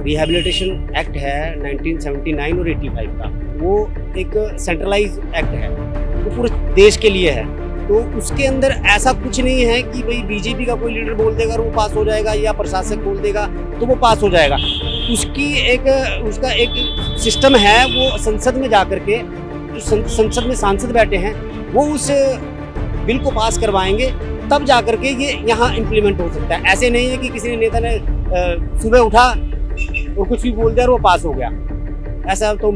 रिहैबिलिटेशन एक्ट है 1979 और 85 का, वो एक सेंट्रलाइज एक्ट है, वो पूरे देश के लिए है। तो उसके अंदर ऐसा कुछ नहीं है कि भाई बीजेपी का कोई लीडर बोल देगा और वो पास हो जाएगा, या प्रशासक बोल देगा तो वो पास हो जाएगा। उसका एक सिस्टम है, वो संसद में जा करके जो संसद में सांसद बैठे हैं वो उस बिल को पास करवाएंगे, तब जा करके ये यहाँ इम्प्लीमेंट हो सकता है। ऐसे नहीं है कि किसी नेता ने सुबह उठा और कुछ भी बोल दिया और वो पास हो गया, ऐसा तो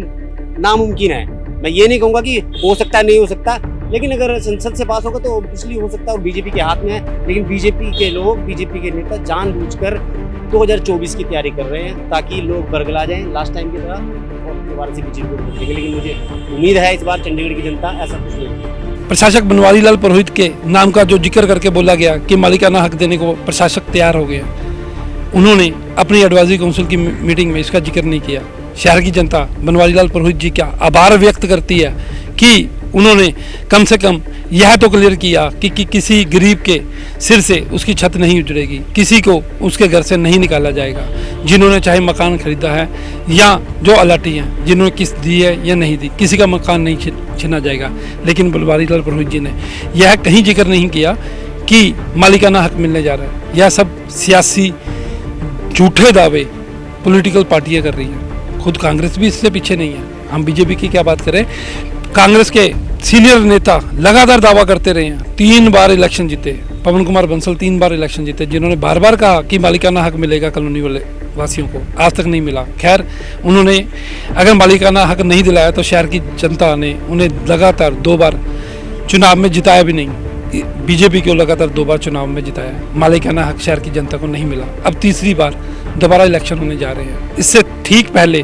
नामुमकिन है। मैं ये नहीं कहूँगा कि हो सकता है, नहीं हो सकता, लेकिन अगर संसद से पास होगा तो ऑब्वियसली हो सकता है, और बीजेपी के हाथ में है। लेकिन बीजेपी के लोग, बीजेपी के नेता जानबूझकर 2024 की तैयारी कर रहे हैं ताकि लोग बरगला जाएं लास्ट टाइम की तरह, और दोबारा से बीजेपी को वोट देंगे। लेकिन मुझे उम्मीद है इस बार चंडीगढ़ की जनता ऐसा कुछ नहीं। प्रशासक बनवारी लाल पुरोहित के नाम का जो जिक्र करके बोला गया कि मालिकाना हक देने को प्रशासक तैयार हो गया, उन्होंने अपनी एडवाइजरी काउंसिल की मीटिंग में इसका जिक्र नहीं किया। शहर की जनता बनवारी लाल पुरोहित जी का आभार व्यक्त करती है कि उन्होंने कम से कम यह तो क्लियर किया कि किसी गरीब के सिर से उसकी छत नहीं उजड़ेगी, किसी को उसके घर से नहीं निकाला जाएगा। जिन्होंने चाहे मकान खरीदा है या जो अलाटी हैं, जिन्होंने किस्त दी है या नहीं दी, किसी का मकान नहीं छीना जाएगा। लेकिन बनवारी लाल पुरोहित जी ने यह कहीं जिक्र नहीं किया कि मालिकाना हक मिलने जा रहा है। यह सब सियासी झूठे दावे पॉलिटिकल पार्टियां कर रही हैं। खुद कांग्रेस भी इससे पीछे नहीं है। हम बीजेपी की क्या बात करें, कांग्रेस के सीनियर नेता लगातार दावा करते रहे हैं, 3 बार इलेक्शन जीते। पवन कुमार बंसल 3 बार इलेक्शन जीते, जिन्होंने बार बार कहा कि मालिकाना हक मिलेगा कॉलोनी वाले वासियों को, आज तक नहीं मिला। खैर, उन्होंने अगर मालिकाना हक नहीं दिलाया तो शहर की जनता ने उन्हें लगातार 2 बार चुनाव में जिताया भी नहीं। बीजेपी को लगातार 2 बार चुनाव में जिताया, मालिकाना हक शहर की जनता को नहीं मिला। अब तीसरी बार दोबारा इलेक्शन होने जा रहे हैं। इससे ठीक पहले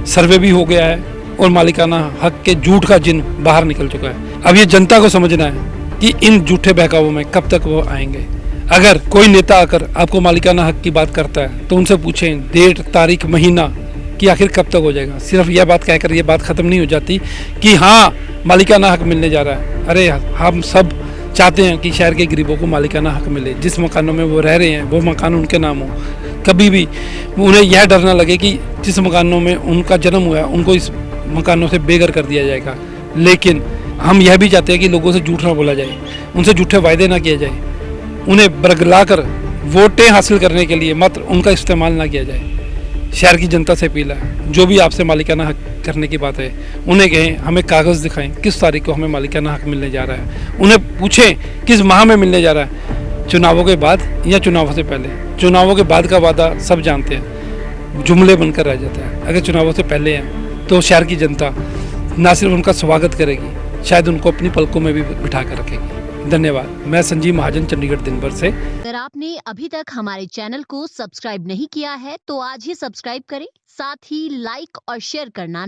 सर्वे भी हो गया है और मालिकाना हक के झूठ का जिन बाहर निकल चुका है। अब ये जनता को समझना है कि इन झूठे बहकावों में कब तक वो आएंगे। अगर कोई नेता आकर आपको मालिकाना हक की बात करता है तो उनसे पूछें डेट, तारीख, महीना कि आखिर कब तक हो जाएगा। सिर्फ यह बात कहकर ये बात खत्म नहीं हो जाती कि हाँ मालिकाना हक मिलने जा रहा है। अरे हम सब चाहते हैं कि शहर के गरीबों को मालिकाना हक मिले, जिस मकानों में वो रह रहे हैं वो मकान उनके नाम हो। कभी भी उन्हें यह डर ना लगे कि जिस मकानों में उनका जन्म हुआ है उनको इस मकानों से बेघर कर दिया जाएगा। लेकिन हम यह भी चाहते हैं कि लोगों से झूठ ना बोला जाए, उनसे झूठे वायदे ना किए जाए, उन्हें बरगला कर वोटें हासिल करने के लिए मात्र उनका इस्तेमाल ना किया जाए। शहर की जनता से अपील है, जो भी आपसे मालिकाना हक करने की बात है उन्हें कहें हमें कागज़ दिखाएं किस तारीख को हमें मालिकाना हक मिलने जा रहा है। उन्हें पूछें किस माह में मिलने जा रहा है, चुनावों के बाद या चुनावों से पहले। चुनावों के बाद का वादा सब जानते हैं, जुमले बनकर रह जाता है। अगर चुनावों से पहले हैं तो शहर की जनता ना सिर्फ उनका स्वागत करेगी, शायद उनको अपनी पलकों में भी बिठा कर रखेगी। धन्यवाद। मैं संजीव महाजन, चंडीगढ़ दिन भर से। अगर आपने अभी तक हमारे चैनल को सब्सक्राइब नहीं किया है तो आज ही सब्सक्राइब करें, साथ ही लाइक और शेयर करना